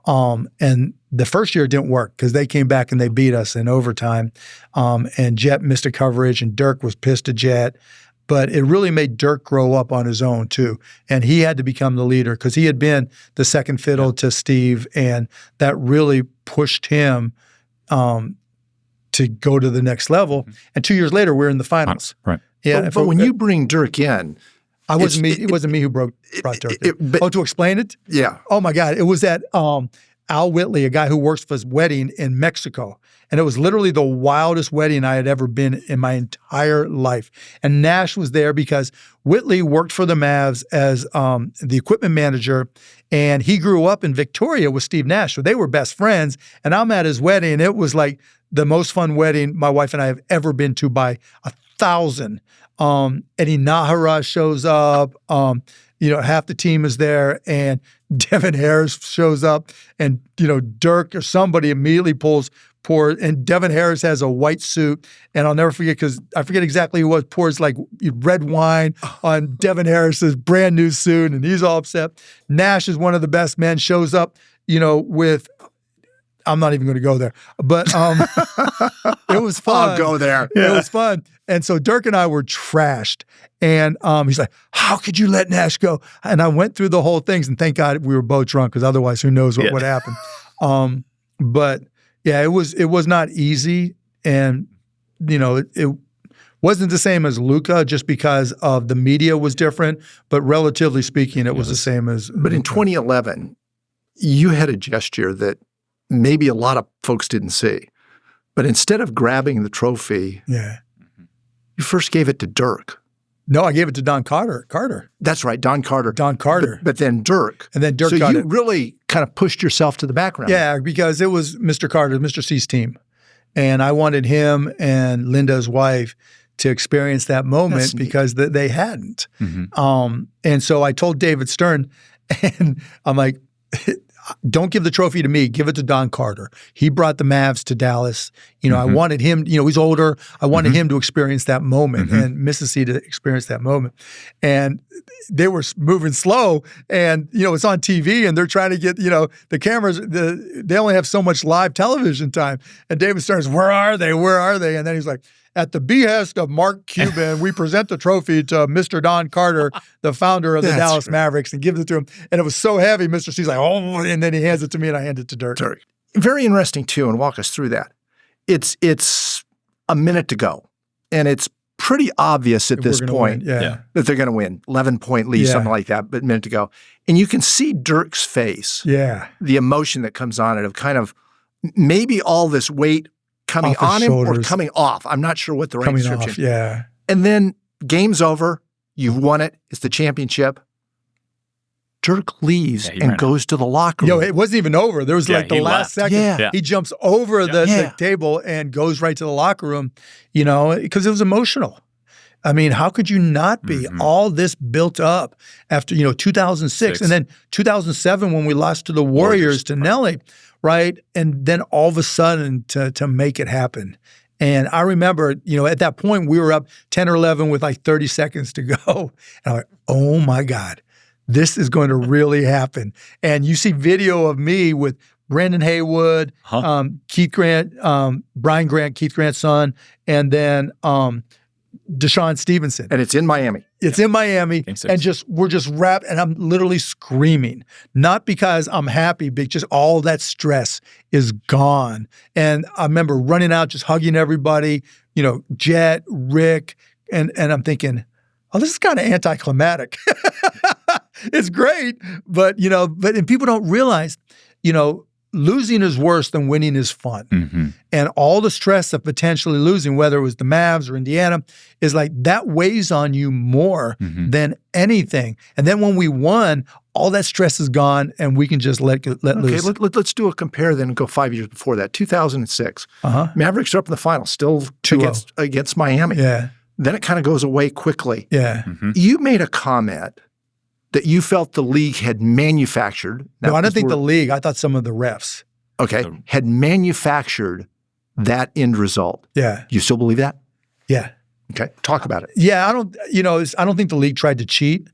And the first year it didn't work because they came back and they beat us in overtime. And Jet missed a coverage, and Dirk was pissed at Jet. But it really made Dirk grow up on his own too. And he had to become the leader because he had been the second fiddle to Steve, and that really pushed him to go to the next level. And 2 years later, we're in the finals. Right. Yeah. But when you bring Dirk in, it wasn't me who brought Dirk in. To explain it? Yeah. Oh my God. It was that Al Whitley, a guy who works for his wedding in Mexico. And it was literally the wildest wedding I had ever been in my entire life. And Nash was there because Whitley worked for the Mavs as the equipment manager, and he grew up in Victoria with Steve Nash. So they were best friends. And I'm at his wedding, and it was like the most fun wedding my wife and I have ever been to by 1,000. Eddie Nahara shows up. Half the team is there, and Devin Harris shows up, and Dirk or somebody immediately pours, and Devin Harris has a white suit, and I'll never forget because I forget exactly who it was, pours like red wine on Devin Harris's brand new suit, and he's all upset. Nash is one of the best men, shows up, with. I'm not even going to go there, but it was fun. I'll go there. It was fun. And so Dirk and I were trashed. And he's like, how could you let Nash go? And I went through the whole things, and thank God we were both drunk, because otherwise who knows what would happen. But yeah, it was not easy. And, it wasn't the same as Luka just because of the media was different, but relatively speaking, it was the same as But in 2011, you had a gesture that maybe a lot of folks didn't see. But instead of grabbing the trophy, you first gave it to Dirk. No, I gave it to Don Carter. That's right, Don Carter. But then Dirk. And then Dirk got it. So you it. really kind of pushed yourself to the background. Yeah, because it was Mr. Carter, Mr. C's team. And I wanted him and Linda's wife to experience that moment because they hadn't. And so I told David Stern, and I'm like, don't give the trophy to me. Give it to Don Carter. He brought the Mavs to Dallas. I wanted him, he's older. I wanted him to experience that moment and Mrs. C to experience that moment. And they were moving slow, and, it's on TV, and they're trying to get, the cameras, they only have so much live television time. And David Stern's, where are they? Where are they? And then he's like, at the behest of Mark Cuban, we present the trophy to Mr. Don Carter, the founder of the Dallas Mavericks, and gives it to him. And it was so heavy, Mr. C's like, oh, and then he hands it to me, and I hand it to Dirk. Very interesting, too, and walk us through that. It's a minute to go, and it's pretty obvious at this point that they're going to win. 11-point lead, something like that, but a minute to go. And you can see Dirk's face, the emotion that comes on it of kind of maybe all this weight coming on him or coming off. I'm not sure what the right description is. And then game's over. You've won it. It's the championship. Dirk leaves and goes to the locker room. It wasn't even over. There was like the last second. He jumps over the table and goes right to the locker room, because it was emotional. I mean, how could you not be? All this built up after, 2006 and then 2007 when we lost to the Warriors to Nelly, right? And then all of a sudden to make it happen. And I remember, at that point we were up 10 or 11 with like 30 seconds to go. And I'm like, oh my God, this is going to really happen. And you see video of me with Brandon Haywood, Keith Grant, Brian Grant, Keith Grant's son, and then Deshaun Stevenson. And it's in Miami. It's in Miami. And we're just wrapped, and I'm literally screaming. Not because I'm happy, but just all that stress is gone. And I remember running out, just hugging everybody, Jet, Rick, and I'm thinking, oh, this is kind of anticlimactic. It's great, but people don't realize, losing is worse than winning is fun. And all the stress of potentially losing, whether it was the Mavs or Indiana, is like that weighs on you more than anything. And then when we won, all that stress is gone, and we can just let loose. Okay, let's do a compare then and go 5 years before that. 2006. Mavericks are up in the final, still against Miami. Yeah. Then it kind of goes away quickly. Yeah. You made a comment that you felt the league had manufactured. No, I don't think the league. I thought some of the refs. Okay. Had manufactured that end result. Yeah. You still believe that? Yeah. Okay. Talk about it. Yeah, I don't think the league tried to cheat,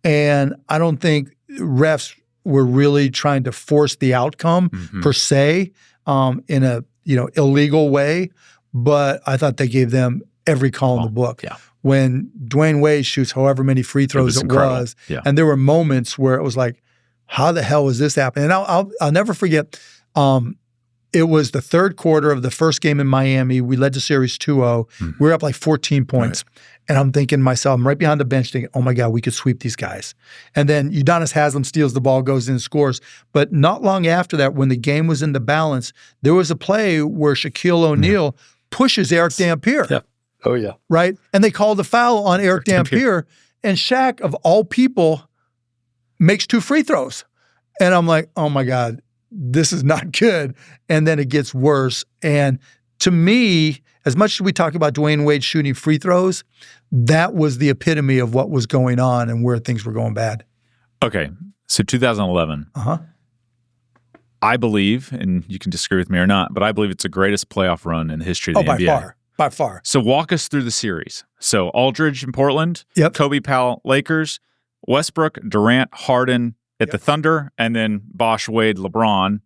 and I don't think refs were really trying to force the outcome per se in a illegal way, but I thought they gave them every call in the book. Yeah. When Dwayne Wade shoots however many free throws it was, and there were moments where it was like, how the hell is this happening? And I'll never forget it was the third quarter of the first game in Miami. We led the series 2-0. We were up like 14 points. Right. And I'm thinking to myself, I'm right behind the bench thinking, oh my God, we could sweep these guys. And then Udonis Haslem steals the ball, goes in and scores. But not long after that, when the game was in the balance, there was a play where Shaquille O'Neal pushes Eric Dampier. Yeah. Oh, yeah. Right? And they called the foul on Eric Dampier. And Shaq, of all people, makes 2 free throws. And I'm like, oh my God, this is not good. And then it gets worse. And to me, as much as we talk about Dwayne Wade shooting free throws, that was the epitome of what was going on and where things were going bad. Okay, so 2011. I believe, and you can disagree with me or not, but I believe it's the greatest playoff run in the history of the NBA. By far. So walk us through the series. So Aldridge in Portland, Kobe Powell, Lakers, Westbrook, Durant, Harden at the Thunder, and then Bosh, Wade, LeBron.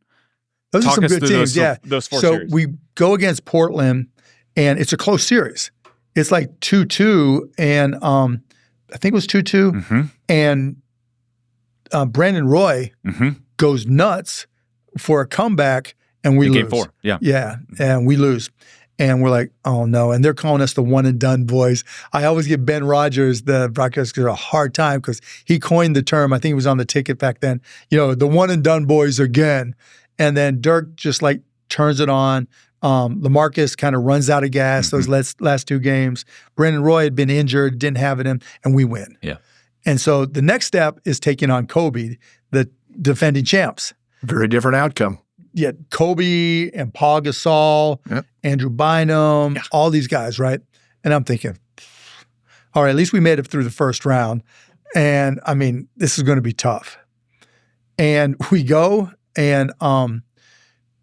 Those are some good teams, those 4 so series. We go against Portland, and it's a close series. It's like 2-2, and I think it was 2-2, and Brandon Roy goes nuts for a comeback, and we lose. Game 4, Yeah, and we lose. And we're like, oh no. And they're calling us the one and done boys. I always give Ben Rogers, the broadcaster, a hard time because he coined the term. I think he was on the ticket back then. The one and done boys again. And then Dirk just like turns it on. LaMarcus kind of runs out of gas those last 2 games. Brandon Roy had been injured, didn't have it in, and we win. Yeah. And so the next step is taking on Kobe, the defending champs. Very different outcome. Yeah, Kobe and Paul Gasol, Andrew Bynum, all these guys, right? And I'm thinking, all right, at least we made it through the first round. And I mean, this is going to be tough. And we go, and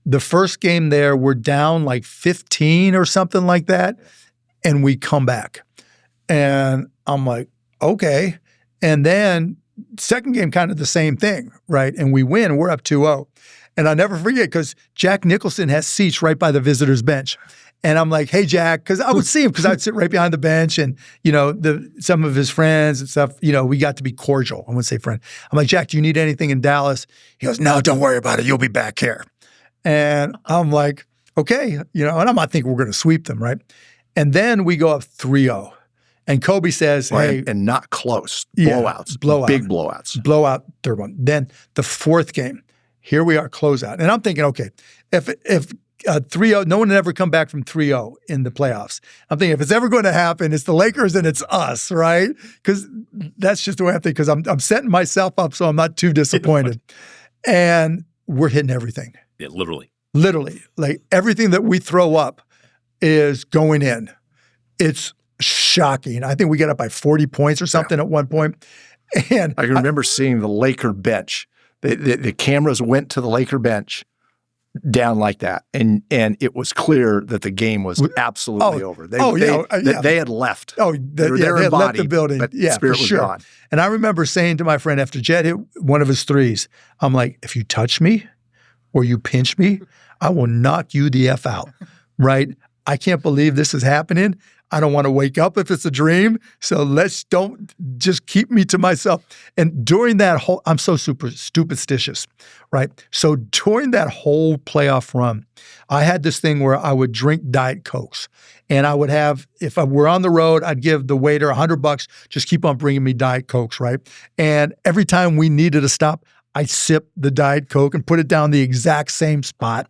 the first game there, we're down like 15 or something like that, and we come back. And I'm like, okay. And then second game, kind of the same thing, right? And we win, we're up 2-0. And I'll never forget because Jack Nicholson has seats right by the visitor's bench. And I'm like, hey, Jack, because I would see him because I'd sit right behind the bench and, some of his friends and stuff, we got to be cordial. I wouldn't say friend. I'm like, Jack, do you need anything in Dallas? He goes, no, don't worry about it. You'll be back here. And I'm like, okay, and I'm not thinking we're going to sweep them, right? And then we go up 3-0. And Kobe says, hey. And not close. Blowouts. Big blowouts. Blowout, third one. Then the fourth game. Here we are, closeout. And I'm thinking, okay, if 3-0, no one had ever come back from 3-0 in the playoffs. I'm thinking if it's ever going to happen, it's the Lakers and it's us, right? Because that's just the way I think, because I'm setting myself up so I'm not too disappointed. And we're hitting everything. Yeah, literally. Literally. Like everything that we throw up is going in. It's shocking. I think we get up by 40 points or something at one point. And I can remember seeing the Laker bench. The cameras went to the Laker bench down like that, and it was clear that the game was absolutely over. They had left. They had left the building. But yeah, spirit for sure. was gone. And I remember saying to my friend after Jet hit one of his threes, I'm like, if you touch me or you pinch me, I will knock you the F out, right? I can't believe this is happening. I don't want to wake up if it's a dream. So don't just keep me to myself. And during that whole, I'm so super superstitious, right? So during that whole playoff run, I had this thing where I would drink Diet Cokes. And I would have, if I were on the road, I'd give the waiter $100, just keep on bringing me Diet Cokes, right? And every time we needed to stop, I sipped the Diet Coke and put it down the exact same spot.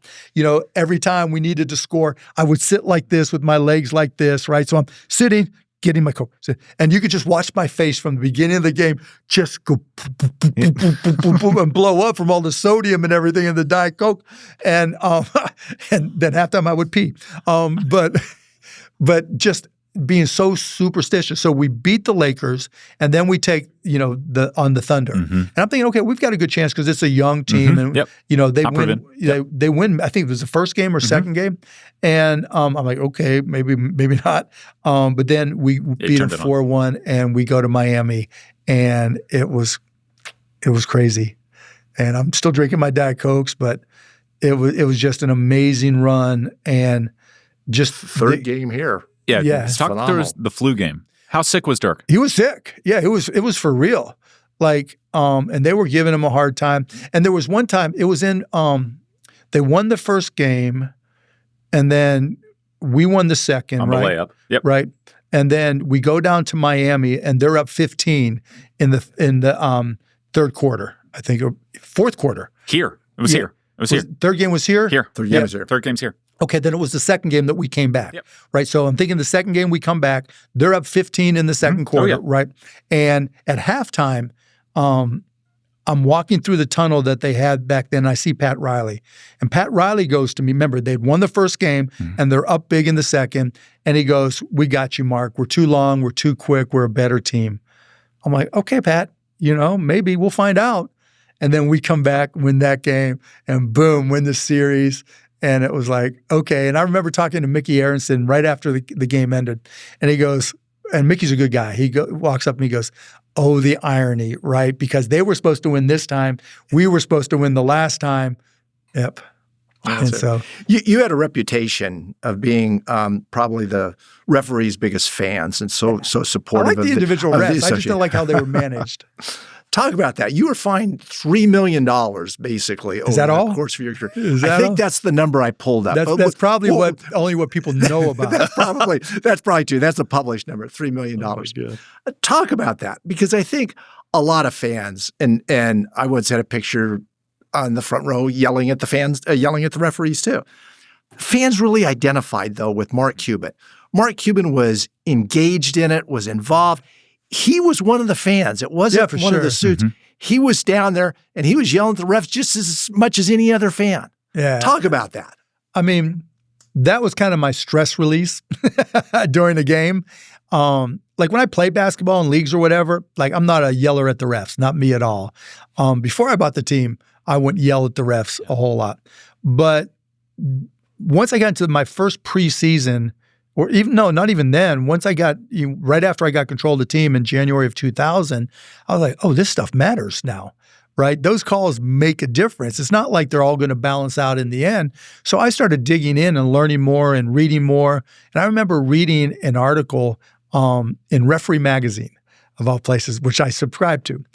Every time we needed to score, I would sit like this with my legs like this, right? So I'm sitting, getting my Coke. And you could just watch my face from the beginning of the game just go boom, boom, boom, boom, boom, boom, boom, and blow up from all the sodium and everything in the Diet Coke. And then halftime I would pee. But just being so superstitious. So we beat the Lakers, and then we take, on the Thunder. And I'm thinking, okay, we've got a good chance because it's a young team, and they win. They win. I think it was the first game or second game, and I'm like, okay, maybe not. But then we beat them 4-1, and we go to Miami, and it was crazy. And I'm still drinking my Diet Cokes, but it was just an amazing run, and just third game here. Yeah. Talk through the flu game. How sick was Dirk? He was sick. Yeah, it was for real. Like, and they were giving him a hard time. And there was one time, it was in They won the first game, and then we won the second, On the layup. Yep. Right. And then we go down to Miami, and they're up 15 in the third quarter, I think, or fourth quarter. Here. It was here. It was here. Third game was here? Here. Third game was here. Third game's here. Okay, then it was the second game that we came back, Yep. right? So I'm thinking the second game we come back, they're up 15 in the second quarter, yeah. right? And at halftime, I'm walking through the tunnel that they had back then. And I see Pat Riley. And Pat Riley goes to me, remember, they'd won the first game and they're up big in the second. And he goes, "We got you, Mark. We're too long. We're too quick. We're a better team." I'm like, "Okay, Pat, maybe we'll find out." And then we come back, win that game, and boom, win the series. And it was like, okay. And I remember talking to Mickey Aronson right after the game ended. And he goes, and Mickey's a good guy. He walks up and he goes, "Oh, the irony, right? Because they were supposed to win this time. We were supposed to win the last time." Yep. And so you had a reputation of being probably the referee's biggest fans and so I supportive like the individual of refs. I association. just don't like how they were managed. Talk about that. You were fined $3 million basically over that all? the course of your career. Is I that think all? that's the number I pulled up. That's probably only what people know about. That's probably true. That's a published number, $3 million. Talk about that, because I think a lot of fans, and I once had a picture on the front row yelling at the referees too. Fans really identified though with Mark Cuban. Mark Cuban was engaged in it, was involved. He was one of the fans. It wasn't one of the suits. Mm-hmm. He was down there and he was yelling at the refs just as much as any other fan. Yeah. Talk about that. I mean, that was kind of my stress release during the game. Like when I play basketball in leagues or whatever, like I'm not a yeller at the refs, not me at all. Before I bought the team, I wouldn't yell at the refs a whole lot. But once I got into my first preseason, or not even then, once I got, right after I got control of the team in January of 2000, I was like, oh, this stuff matters now, right? Those calls make a difference. It's not like they're all going to balance out in the end. So I started digging in and learning more and reading more. And I remember reading an article in Referee Magazine, of all places, which I subscribed to.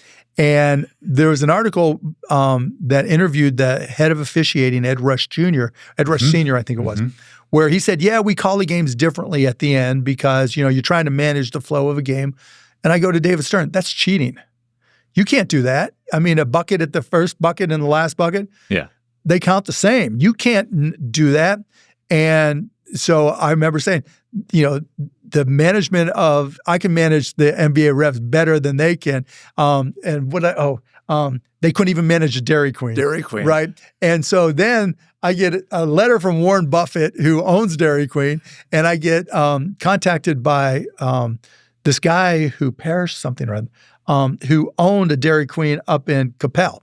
And there was an article that interviewed the head of officiating, Ed Rush Sr., Sr., I think it was, where he said, yeah, we call the games differently at the end because, you're trying to manage the flow of a game. And I go to David Stern, that's cheating. You can't do that. I mean, a bucket at the first bucket and the last bucket, they count the same. You can't do that. And so I remember saying, the management I can manage the NBA refs better than they can. They couldn't even manage a Dairy Queen. Dairy Queen. Right? And so then I get a letter from Warren Buffett, who owns Dairy Queen, and I get contacted by this guy who perished something or other, who owned a Dairy Queen up in Capel.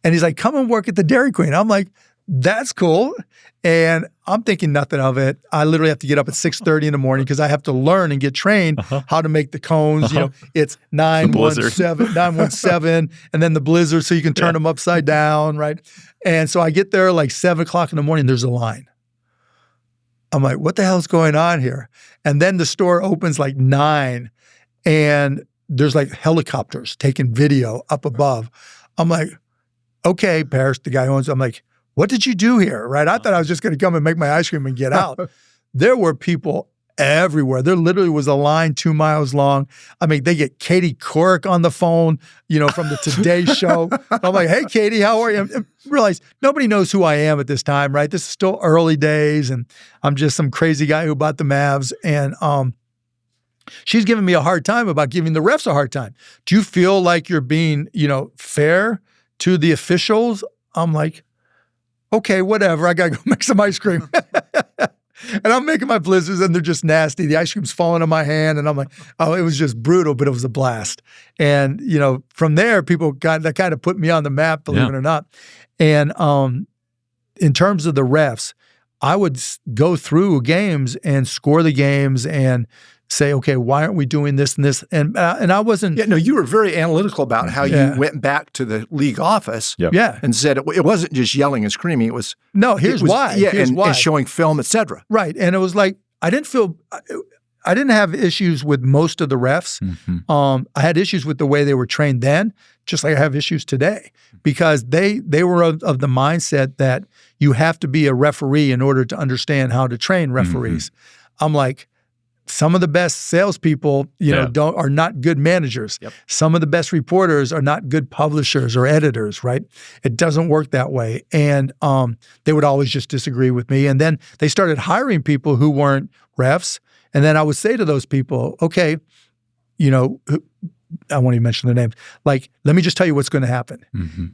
And he's like, come and work at the Dairy Queen. I'm like, that's cool. And I'm thinking nothing of it. I literally have to get up at 6:30 in the morning because I have to learn and get trained how to make the cones. It's 917, and then the blizzard so you can turn them upside down, right? And so I get there like 7 o'clock in the morning, there's a line. I'm like, what the hell's going on here? And then the store opens like 9, and there's like helicopters taking video up above. I'm like, okay, Parrish, the guy who owns it, I'm like, what did you do here, right? I thought I was just going to come and make my ice cream and get out. There were people everywhere. There literally was a line 2 miles long. I mean, they get Katie Couric on the phone, from the Today Show. I'm like, hey, Katie, how are you? And realize nobody knows who I am at this time, right? This is still early days, and I'm just some crazy guy who bought the Mavs. And she's giving me a hard time about giving the refs a hard time. Do you feel like you're being, fair to the officials? I'm like, okay, whatever. I got to go make some ice cream. And I'm making my blizzards, and they're just nasty. The ice cream's falling on my hand, and I'm like, oh, it was just brutal, but it was a blast. And, from there, people kind of put me on the map, believe it or not. And in terms of the refs, I would go through games and score the games and say, okay, why aren't we doing this and this? And I wasn't. Yeah, no, you were very analytical about how you went back to the league office and said it wasn't just yelling and screaming. It was. No, here's why. Yeah, here's why. And showing film, et cetera. Right. And it was like, I didn't feel, didn't have issues with most of the refs. I had issues with the way they were trained then, just like I have issues today, because they were of the mindset that you have to be a referee in order to understand how to train referees. I'm like, some of the best salespeople, are not good managers. Some of the best reporters are not good publishers or editors, right? It doesn't work that way. And they would always just disagree with me. And then they started hiring people who weren't refs. And then I would say to those people, okay, I won't even mention their names. Like, let me just tell you what's going to happen.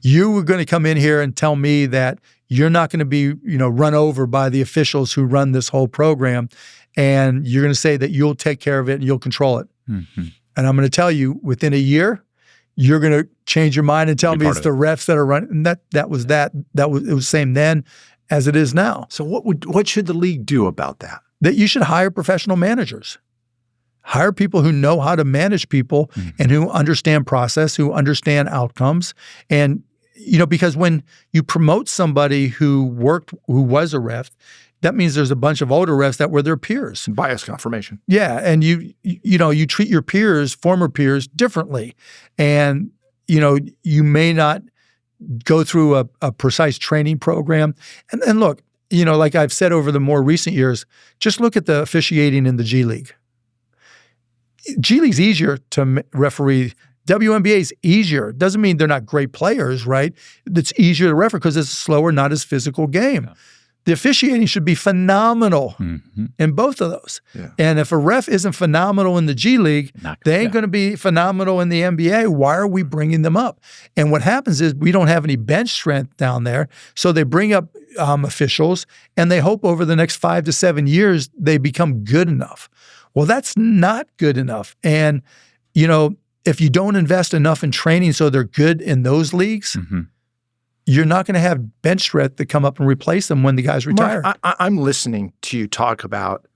You are going to come in here and tell me that you're not going to be, run over by the officials who run this whole program. And you're going to say that you'll take care of it and you'll control it. And I'm going to tell you, within a year, you're going to change your mind and tell me it's the refs that are running. And it was the same then as it is now. So what should the league do about that? That you should hire professional managers. Hire people who know how to manage people and who understand process, who understand outcomes. And, because when you promote somebody who was a ref, that means there's a bunch of older refs that were their peers. Bias confirmation. Yeah, and you treat your peers, former peers, differently. And, you may not go through a precise training program. And look, like I've said over the more recent years, just look at the officiating in the G League. G League's easier to referee. WNBA is easier. Doesn't mean they're not great players, right? It's easier to referee because it's a slower, not as physical game. Yeah. The officiating should be phenomenal in both of those. Yeah. And if a ref isn't phenomenal in the G League, they ain't going to be phenomenal in the NBA. Why are we bringing them up? And what happens is we don't have any bench strength down there, so they bring up officials, and they hope over the next 5 to 7 years they become good enough. Well, that's not good enough. And, if you don't invest enough in training so they're good in those leagues, you're not going to have bench strength to come up and replace them when the guys retire. Mark, I'm listening to you talk about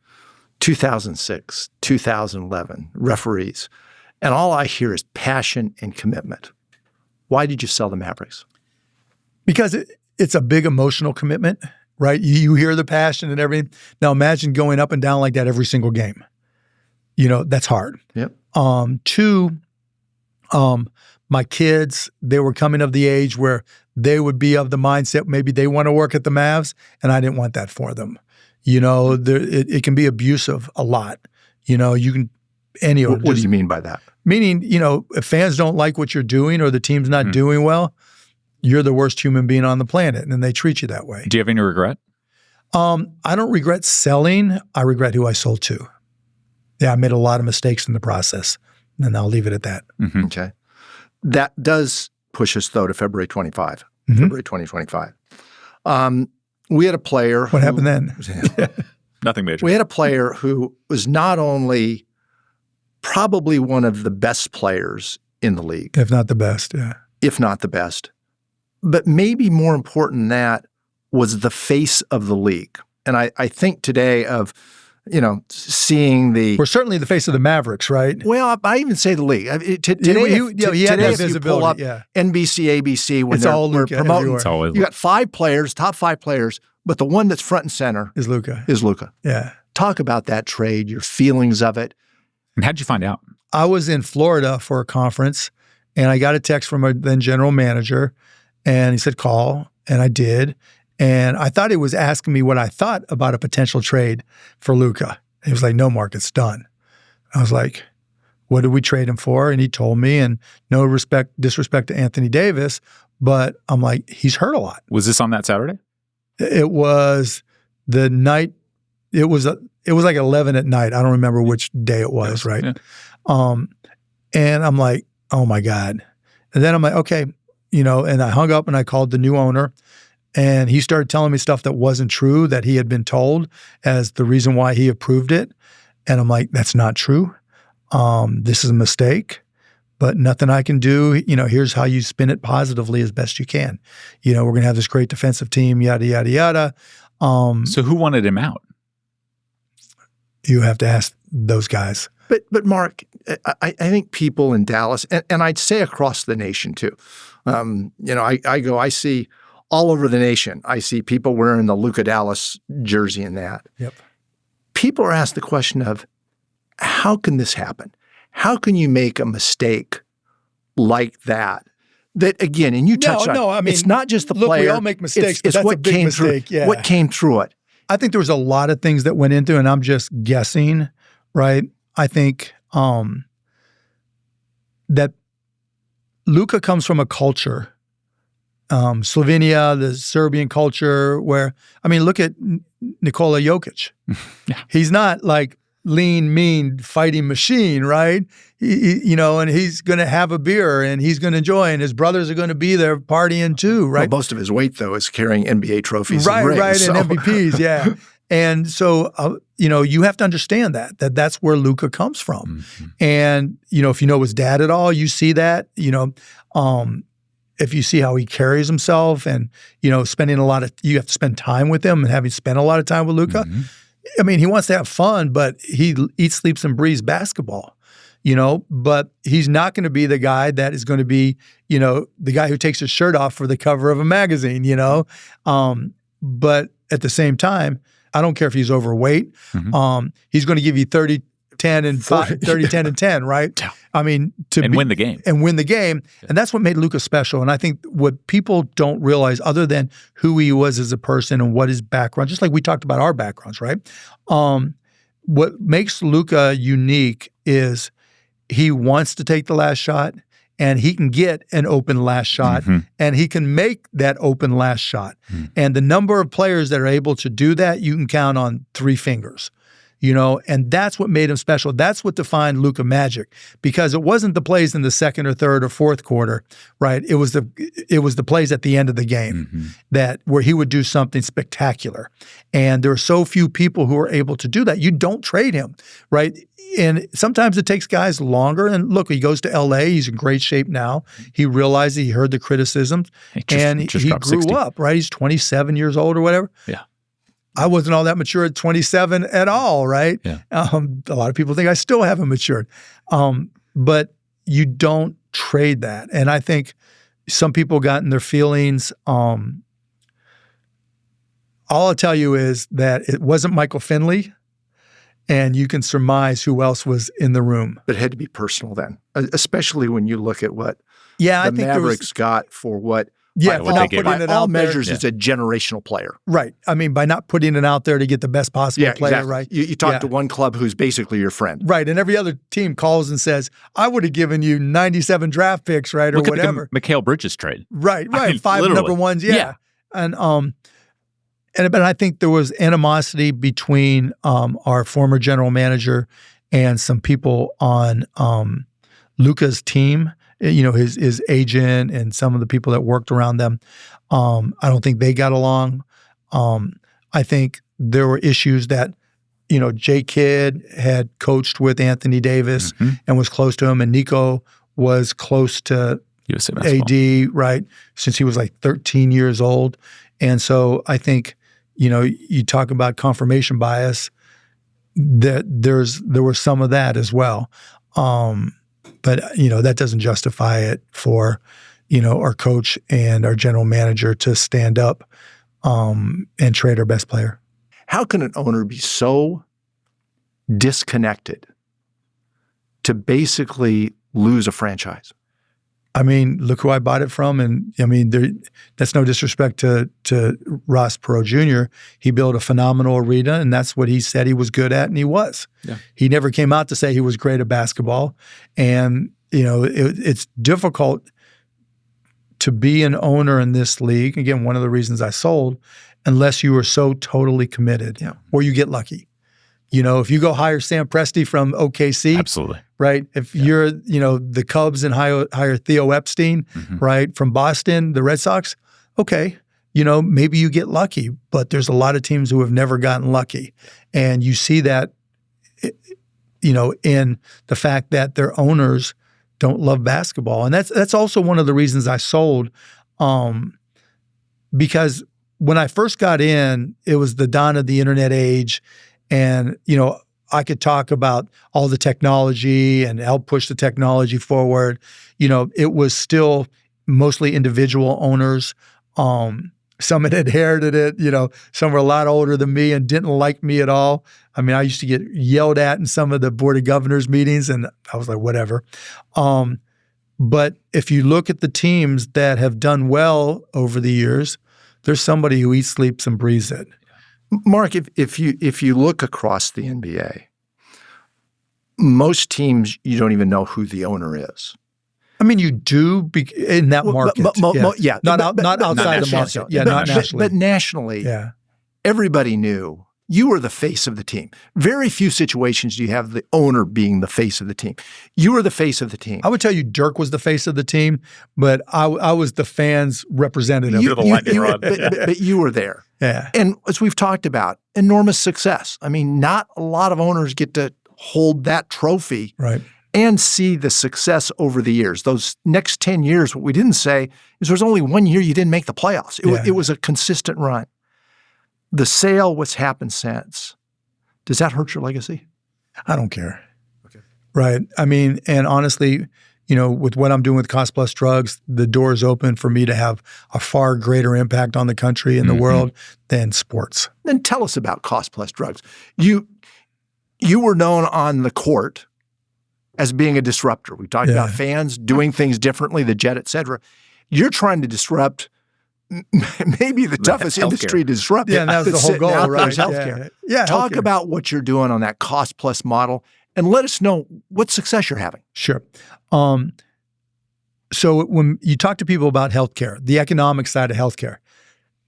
2006, 2011 referees, and all I hear is passion and commitment. Why did you sell the Mavericks? Because it's a big emotional commitment, right? You hear the passion and everything. Now imagine going up and down like that every single game. That's hard. Yep. Two, my kids, they were coming of the age where they would be of the mindset maybe they want to work at the Mavs, and I didn't want that for them. It can be abusive a lot. You can What do you mean by that? Meaning, if fans don't like what you're doing or the team's not doing well, you're the worst human being on the planet, and they treat you that way. Do you have any regret? I don't regret selling. I regret who I sold to. Yeah, I made a lot of mistakes in the process, and I'll leave it at that. Okay. That does push us, though, to February 25, February 2025. We had a player What happened then? Nothing major. We had a player who was not only probably one of the best players in the league. If not the best, yeah. If not the best. But maybe more important than that was the face of the league. And I think today of seeing the— We're certainly the face of the Mavericks, right? Well, I even say the league. Today, if you pull up NBC, ABC, when we're promoting, you got 5 players, top 5 players, but the one that's front and center is Luka. Yeah. Talk about that trade, your feelings of it. And how'd you find out? I was in Florida for a conference, and I got a text from a then general manager, and he said, call, and I did. And I thought he was asking me what I thought about a potential trade for Luka. He was like, no, Mark, it's done. I was like, what did we trade him for? And he told me, and no disrespect to Anthony Davis, but I'm like, he's hurt a lot. Was this on that Saturday? It was the night, it was like 11 at night. I don't remember which day it was, right? Yeah. And I'm like, oh my God. And then I'm like, okay, and I hung up and I called the new owner. And he started telling me stuff that wasn't true, that he had been told as the reason why he approved it. And I'm like, that's not true. This is a mistake, but nothing I can do. Here's how you spin it positively as best you can. We're going to have this great defensive team, yada, yada, yada. So who wanted him out? You have to ask those guys. But Mark, I think people in Dallas, and I'd say across the nation too, I see all over the nation, I see people wearing the Luka Dallas jersey and that. Yep. People are asked the question of, how can this happen? How can you make a mistake like that? That again, and you touched on. No, I mean, it's not just the look, player. we all make mistakes, but it's that's what a big came mistake. through. Yeah. What came through it? I think there was a lot of things that went into it, and I'm just guessing, right? I think that Luka comes from a culture, Slovenia, the Serbian culture, where, I mean, look at Nikola Jokic. Yeah. He's not like lean, mean, fighting machine, right? And he's going to have a beer and he's going to enjoy, and his brothers are going to be there partying too, right? Well, most of his weight, though, is carrying NBA trophies Right, and rings. right, So. and MVPs, yeah. And so, you have to understand that's where Luka comes from. Mm-hmm. And, if you know his dad at all, you see that, if you see how he carries himself and, you have to spend time with him, and having spent a lot of time with Luka, Mm-hmm. I mean, he wants to have fun, but he eats, sleeps, and breathes basketball, but he's not going to be the guy that is going to be, the guy who takes his shirt off for the cover of a magazine, but at the same time, I don't care if he's overweight. Mm-hmm. He's going to give you 30, 10, and 5, 30, 10, and 10, right? I mean, win the game. And win the game. Yeah. And that's what made Luka special. And I think what people don't realize, other than who he was as a person and what his background, just like we talked about our backgrounds, right? What makes Luka unique is he wants to take the last shot, and he can get an open last shot, mm-hmm. and he can make that open last shot. Mm-hmm. And the number of players that are able to do that, you can count on 3 fingers. And that's what made him special. That's what defined Luka Magic, because it wasn't the plays in the second or third or fourth quarter, right? It was the plays at the end of the game mm-hmm. where he would do something spectacular. And there are so few people who are able to do that. You don't trade him, right? And sometimes it takes guys longer. And look, he goes to LA. He's in great shape now. He realized he heard the criticisms, he grew 60. up, right? He's 27 years old or whatever. Yeah. I wasn't all that mature at 27 at all, right? Yeah. A lot of people think I still haven't matured. But you don't trade that. And I think some people got in their feelings. All I'll tell you is that it wasn't Michael Finley, and you can surmise who else was in the room. But it had to be personal then, especially when you look at what I the think Mavericks got for what for what not they gave putting it all out there. measures is a generational player. Right. I mean, by not putting it out there to get the best possible player, exactly. right? You talk to one club who's basically your friend. Right. And every other team calls and says, I would have given you 97 draft picks, right? Or Look whatever. at the Mikal Bridges trade. Right. I mean, 5 literally. number ones. Yeah. But I think there was animosity between our former general manager and some people on Luka's team, his agent and some of the people that worked around them. I don't think they got along. I think there were issues that, Jay Kidd had coached with Anthony Davis and was close to him, and Nico was close to USA basketball. AD, right, since he was like 13 years old. And so I think, you talk about confirmation bias, that there was some of that as well. But, that doesn't justify it for, our coach and our general manager to stand up and trade our best player. How can an owner be so disconnected to basically lose a franchise? I mean, look who I bought it from. And I mean, that's no disrespect to Ross Perot Jr. He built a phenomenal arena, and that's what he said he was good at, and he was. Yeah. He never came out to say he was great at basketball. And, it's difficult to be an owner in this league. Again, one of the reasons I sold, unless you are so totally committed or you get lucky. If you go hire Sam Presti from OKC. Absolutely. Right? If you're, the Cubs and hire Theo Epstein, right, from Boston, the Red Sox, okay, maybe you get lucky, but there's a lot of teams who have never gotten lucky. And you see that, in the fact that their owners don't love basketball. And that's also one of the reasons I sold, because when I first got in, it was the dawn of the internet age. And, I could talk about all the technology and help push the technology forward. It was still mostly individual owners. Some had inherited it, some were a lot older than me and didn't like me at all. I mean, I used to get yelled at in some of the Board of Governors meetings, and I was like, whatever. But if you look at the teams that have done well over the years, there's somebody who eats, sleeps, and breathes it. Mark, if you look across the NBA, most teams you don't even know who the owner is. I mean, you do in that market. Not outside the market. Yeah, not nationally. But nationally, everybody knew you were the face of the team. Very few situations do you have the owner being the face of the team. You were the face of the team. I would tell you Dirk was the face of the team, but I was the fans' representative. But you were there. Yeah. And as we've talked about, enormous success. I mean, not a lot of owners get to hold that trophy. Right. And see the success over the years. Those next 10 years, what we didn't say is there's only 1 year you didn't make the playoffs. It was a consistent run. The sale, what's happened since, does that hurt your legacy? I don't care. Okay. Right. I mean, and honestly, with what I'm doing with Cost Plus Drugs, the door is open for me to have a far greater impact on the country and the world than sports. Then tell us about Cost Plus Drugs. You were known on the court as being a disruptor. We talked about fans doing things differently, the jet, et cetera. You're trying to disrupt maybe the toughest industry to disrupt. Yeah, and that was the whole goal, right? Healthcare. Yeah, Talk about what you're doing on that cost plus model and let us know what success you're having. Sure. So when you talk to people about healthcare, the economic side of healthcare,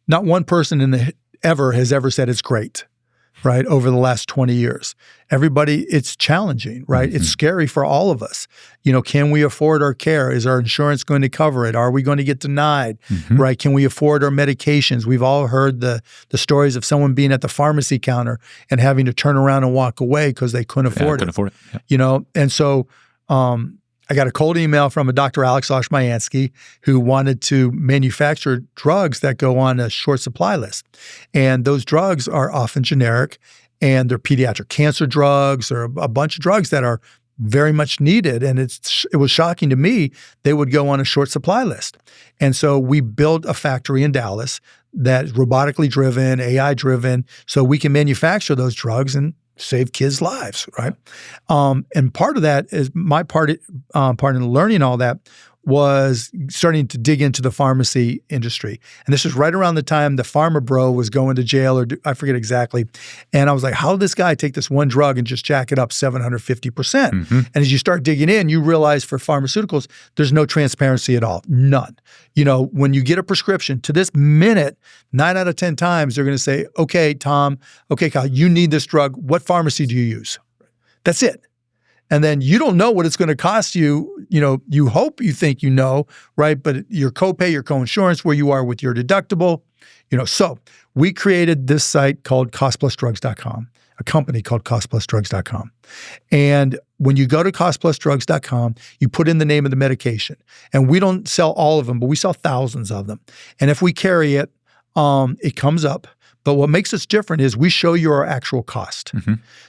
not one person has ever said it's great. Right, over the last 20 years. Everybody, it's challenging, right? It's scary for all of us. Can we afford our care? Is our insurance going to cover it? Are we going to get denied, right? Can we afford our medications? We've all heard the stories of someone being at the pharmacy counter and having to turn around and walk away because they couldn't afford it. Yeah. And so I got a cold email from a Dr. Alex Oshmayansky who wanted to manufacture drugs that go on a short supply list. And those drugs are often generic, and they're pediatric cancer drugs or a bunch of drugs that are very much needed. And it was shocking to me they would go on a short supply list. And so we built a factory in Dallas that's robotically driven, AI driven, so we can manufacture those drugs and save kids' lives, right? And part of that is my part in learning all that was starting to dig into the pharmacy industry. And this was right around the time the pharma bro was going to jail, or I forget exactly. And I was like, how did this guy take this one drug and just jack it up 750%? And as you start digging in, you realize for pharmaceuticals, there's no transparency at all. None. When you get a prescription, to this minute, 9 out of 10 times, they're going to say, okay, Tom, okay, Kyle, you need this drug. What pharmacy do you use? That's it. And then you don't know what it's going to cost you. You hope you think you know, right? But your copay, your coinsurance, where you are with your deductible, So we created this site called costplusdrugs.com, a company called costplusdrugs.com. And when you go to costplusdrugs.com, you put in the name of the medication. And we don't sell all of them, but we sell thousands of them. And if we carry it, it comes up. But what makes us different is we show you our actual cost.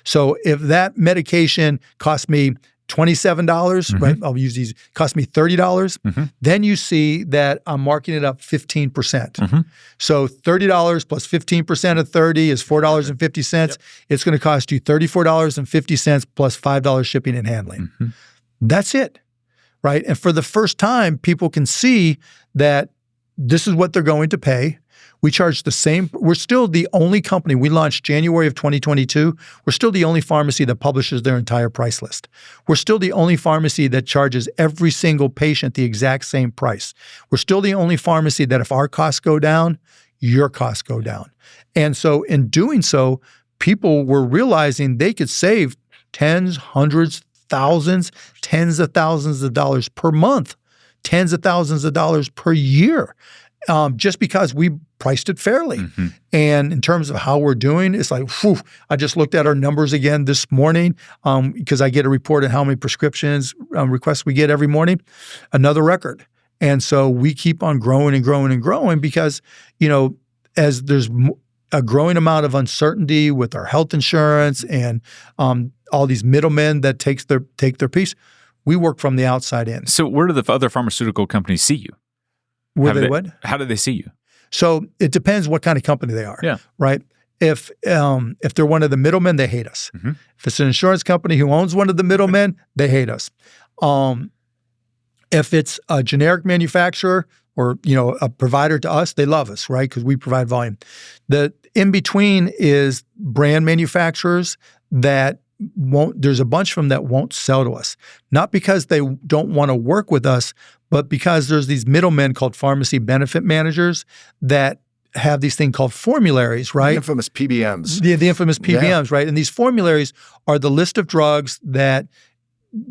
So if that medication cost me $27, right? I'll use these, cost me $30, then you see that I'm marking it up 15%. So $30 plus 15% of 30 is $4.50. It's going to cost you $34.50 plus $5 shipping and handling. That's it, right? And for the first time, people can see that this is what they're going to pay. We charge the same. We're still the only company. We launched January of 2022. We're still the only pharmacy that publishes their entire price list. We're still the only pharmacy that charges every single patient the exact same price. We're still the only pharmacy that if our costs go down, your costs go down. And so in doing so, people were realizing they could save tens, hundreds, thousands, tens of thousands of dollars per month, tens of thousands of dollars per year, just because we priced it fairly. And in terms of how we're doing, it's like, whew, I just looked at our numbers again this morning because I get a report on how many prescriptions requests we get every morning, another record. And so we keep on growing and growing and growing because, as there's a growing amount of uncertainty with our health insurance and all these middlemen that take their piece, we work from the outside in. So where do the other pharmaceutical companies see you? What? How do they see you? So it depends what kind of company they are, Yeah. right? If they're one of the middlemen, they hate us. Mm-hmm. If it's an insurance company who owns one of the middlemen, they hate us. If it's a generic manufacturer or a provider to us, they love us, right? Because we provide volume. The in between is brand manufacturers that won't. There's a bunch of them that won't sell to us, not because they don't want to work with us, but because there's these middlemen called pharmacy benefit managers that have these things called formularies, right? The infamous PBMs. The infamous PBMs, right? And these formularies are the list of drugs that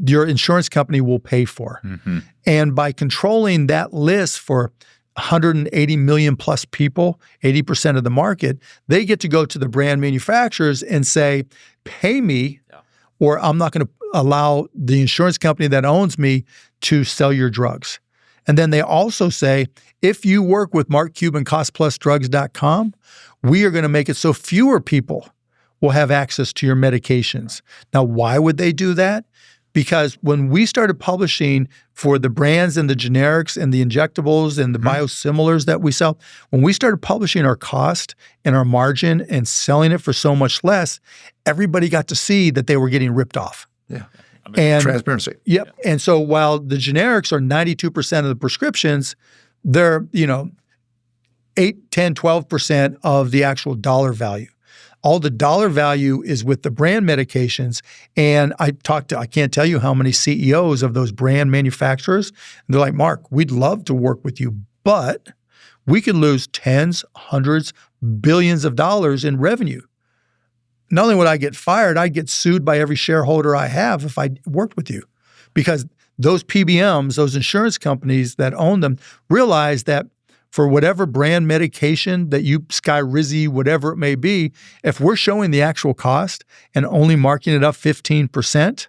your insurance company will pay for. Mm-hmm. And by controlling that list for 180 million plus people, 80% of the market, they get to go to the brand manufacturers and say, pay me, or I'm not going to allow the insurance company that owns me to sell your drugs. And then they also say, if you work with Mark Cuban, costplusdrugs.com, we are going to make it so fewer people will have access to your medications. Now, why would they do that? Because when we started publishing for the brands and the generics and the injectables and the biosimilars that we sell, when we started publishing our cost and our margin and selling it for so much less, everybody got to see that they were getting ripped off. Yeah. And Transparency. Yep. Yeah. And so while the generics are 92% of the prescriptions, they're, 8, 10, 12% of the actual dollar value. All the dollar value is with the brand medications. And I can't tell you how many CEOs of those brand manufacturers. And they're like, Mark, we'd love to work with you, but we could lose tens, hundreds, billions of dollars in revenue. Not only would I get fired, I'd get sued by every shareholder I have if I worked with you. Because those PBMs, those insurance companies that own them, realize that for whatever brand medication that you Skyrizi, whatever it may be, if we're showing the actual cost and only marking it up 15%,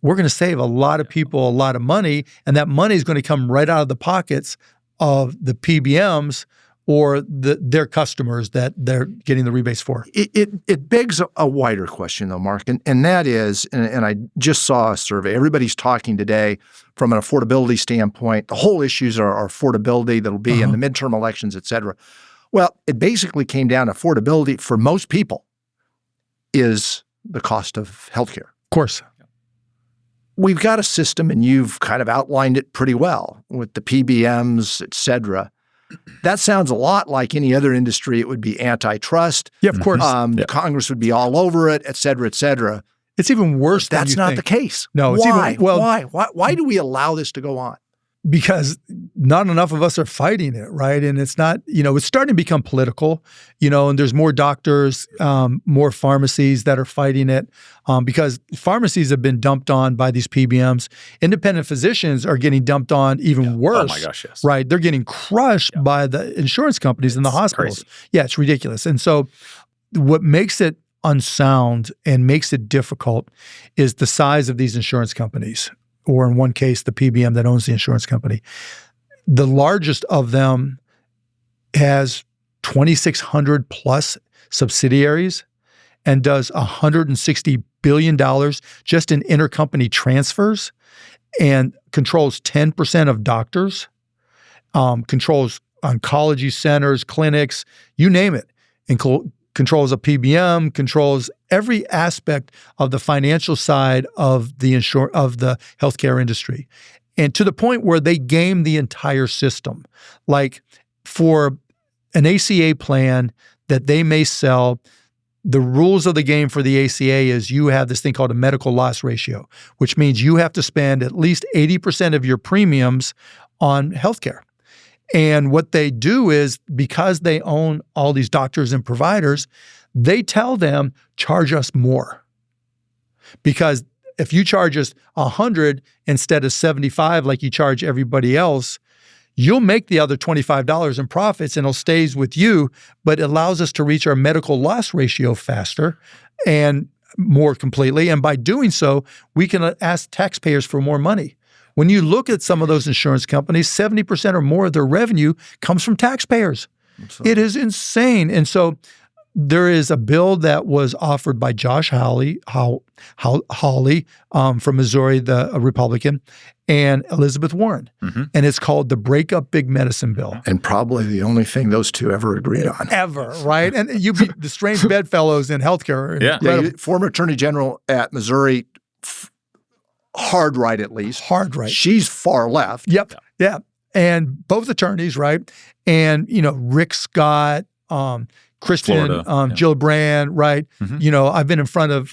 we're going to save a lot of people a lot of money, and that money is going to come right out of the pockets of the PBMs or their customers that they're getting the rebates for. It begs a wider question, though, Mark, and that is, and I just saw a survey. Everybody's talking today from an affordability standpoint. The whole issues are affordability that'll be in the midterm elections, et cetera. Well, it basically came down to affordability for most people is the cost of healthcare. Of course. We've got a system, and you've kind of outlined it pretty well with the PBMs, et cetera. That sounds a lot like any other industry. It would be antitrust. Yeah, of course. Congress would be all over it, et cetera, et cetera. It's even worse than That's not the case. No, it's Why? Why do we allow this to go on? Because not enough of us are fighting it, right? And it's not, it's starting to become political, and there's more doctors, more pharmacies that are fighting it because pharmacies have been dumped on by these PBMs. Independent physicians are getting dumped on even worse. Oh my gosh, yes. Right? They're getting crushed by the insurance companies and the hospitals. Crazy. Yeah, it's ridiculous. And so what makes it unsound and makes it difficult is the size of these insurance companies, or in one case, the PBM that owns the insurance company. The largest of them has 2,600 plus subsidiaries and does $160 billion just in intercompany transfers and controls 10% of doctors, controls oncology centers, clinics, you name it, controls a PBM, controls every aspect of the financial side of the healthcare industry. And to the point where they game the entire system. Like for an ACA plan that they may sell, the rules of the game for the ACA is you have this thing called a medical loss ratio, which means you have to spend at least 80% of your premiums on healthcare. And what they do is, because they own all these doctors and providers, they tell them, charge us more. Because if you charge us $100 instead of $75 like you charge everybody else, you'll make the other $25 in profits and it'll stays with you, but it allows us to reach our medical loss ratio faster and more completely. And by doing so, we can ask taxpayers for more money. When you look at some of those insurance companies, 70% or more of their revenue comes from taxpayers. Absolutely. It is insane. And so there is a bill that was offered by Josh Hawley from Missouri, a Republican, and Elizabeth Warren. And it's called the Break Up Big Medicine Bill. And probably the only thing those two ever agreed on. Ever, right? And the strange bedfellows in healthcare. Yeah, former Attorney General at Missouri, hard right at least. Hard right. She's far left. Yep. Yeah. And both attorneys, right? And, Rick Scott, Kristen Gillibrand, right? I've been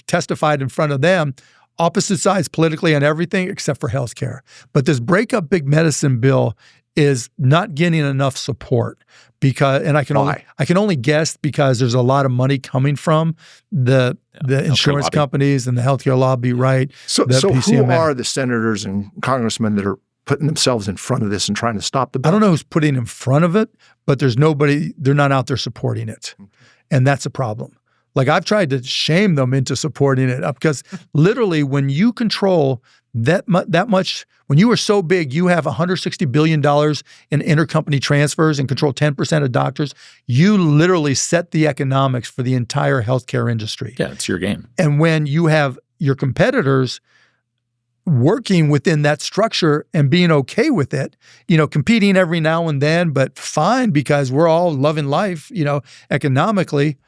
testified in front of them, opposite sides politically on everything except for healthcare. But this Break Up Big Medicine bill is not getting enough support because, and I can only guess because there's a lot of money coming from the insurance companies and the healthcare lobby, right? So who are the senators and congressmen that are putting themselves in front of this and trying to stop the bill? I don't know who's putting in front of it, but there's nobody, they're not out there supporting it. And that's a problem. Like I've tried to shame them into supporting it because literally when you control that much, when you are so big, you have $160 billion in intercompany transfers and control 10% of doctors, you literally set the economics for the entire healthcare industry. Yeah, it's your game. And when you have your competitors working within that structure and being okay with it, competing every now and then, but fine because we're all loving life, economically,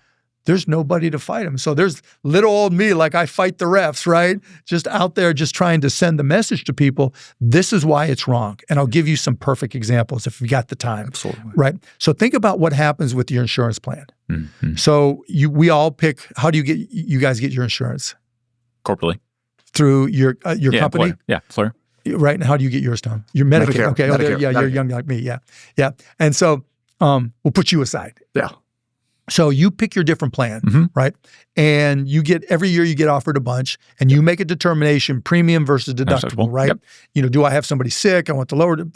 there's nobody to fight them. So there's little old me, like I fight the refs, right? Just out there, just trying to send the message to people. This is why it's wrong. And I'll give you some perfect examples if we got the time. Absolutely. Right? So think about what happens with your insurance plan. So we all pick, how do you guys get your insurance? Corporately. Through your company? Employer. Yeah, employer. Right. And how do you get yours done? Your Medicare. Okay. Medicare. You're young like me. Yeah. Yeah. And so we'll put you aside. Yeah. So you pick your different plan, right? And every year you get offered a bunch and you make a determination, premium versus deductible, right? Yep. Do I have somebody sick? I want to lower it.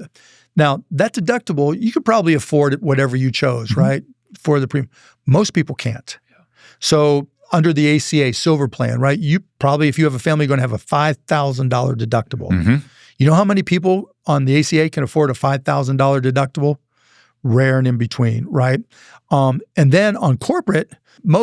Now that deductible, you could probably afford it, whatever you chose, right? For the premium. Most people can't. Yeah. So under the ACA Silver plan, right? You probably, if you have a family, you're going to have a $5,000 deductible. You know how many people on the ACA can afford a $5,000 deductible? Rare and in between, right? And then on corporate,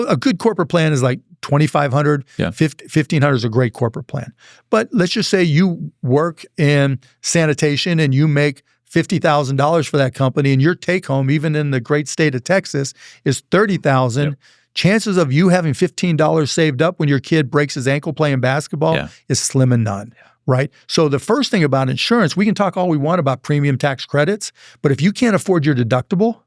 a good corporate plan is like $2,500, $1,500 is a great corporate plan. But let's just say you work in sanitation and you make $50,000 for that company and your take home, even in the great state of Texas, is $30,000. Chances of you having $15 saved up when your kid breaks his ankle playing basketball is slim and none. Right? So the first thing about insurance, we can talk all we want about premium tax credits, but if you can't afford your deductible,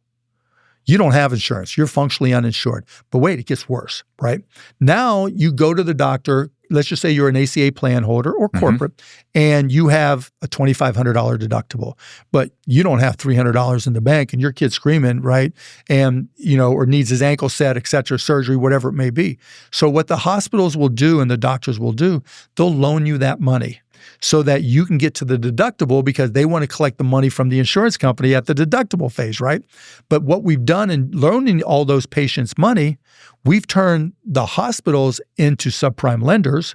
you don't have insurance. You're functionally uninsured. But wait, it gets worse, right? Now you go to the doctor, let's just say you're an ACA plan holder or corporate, and you have a $2,500 deductible, but you don't have $300 in the bank and your kid's screaming, right? And, or needs his ankle set, et cetera, surgery, whatever it may be. So what the hospitals will do and the doctors will do, they'll loan you that money so that you can get to the deductible because they want to collect the money from the insurance company at the deductible phase, right? But what we've done in loaning all those patients money, we've turned the hospitals into subprime lenders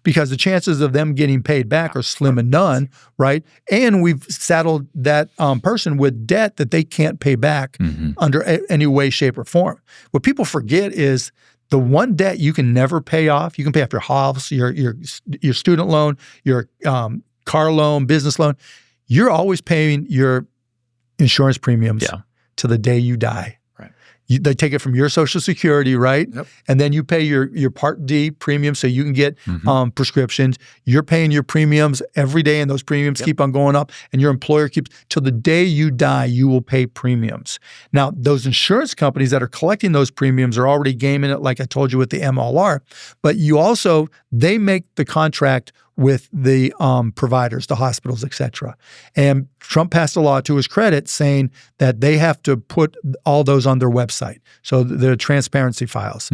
because the chances of them getting paid back are slim and none, right? And we've saddled that person with debt that they can't pay back under any way, shape, or form. What people forget is the one debt you can never pay off, you can pay off your house, your student loan, your car loan, business loan. You're always paying your insurance premiums to the day you die. Right. They take it from your Social Security, right? Yep. And then you pay your Part D premium so you can get prescriptions. You're paying your premiums every day, and those premiums keep on going up. And your employer keeps, till the day you die, you will pay premiums. Now, those insurance companies that are collecting those premiums are already gaming it, like I told you with the MLR. But you also, they make the contract with the providers, the hospitals, et cetera. And Trump passed a law to his credit saying that they have to put all those on their website. So the transparency files.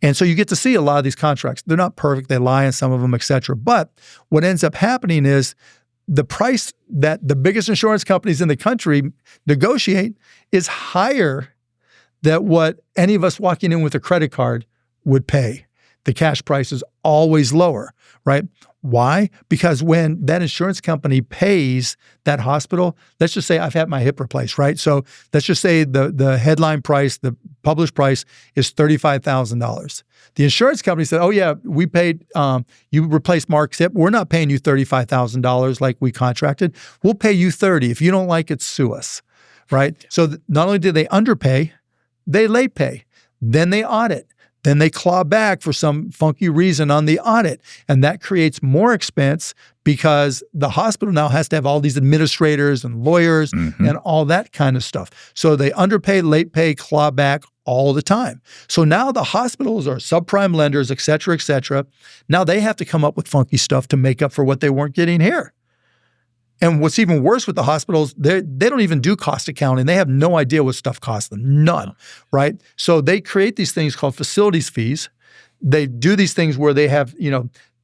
And so you get to see a lot of these contracts. They're not perfect. They lie in some of them, et cetera. But what ends up happening is the price that the biggest insurance companies in the country negotiate is higher than what any of us walking in with a credit card would pay. the cash price is always lower, right? Why? Because when that insurance company pays that hospital, let's just say I've had my hip replaced, right? So let's just say the headline price, the published price is $35,000. The insurance company said, oh yeah, we paid, you replaced Mark's hip. We're not paying you $35,000 like we contracted. We'll pay you $30,000. If you don't like it, sue us, right? So not only did they underpay, they late pay. Then they audit. Then they claw back for some funky reason on the audit. And that creates more expense because the hospital now has to have all these administrators and lawyers and all that kind of stuff. So they underpay, late pay, claw back all the time. So now the hospitals are subprime lenders, et cetera, et cetera. Now they have to come up with funky stuff to make up for what they weren't getting here. And what's even worse with the hospitals, they don't even do cost accounting. They have no idea what stuff costs them, none, right? So they create these things called facilities fees. They do these things where they have,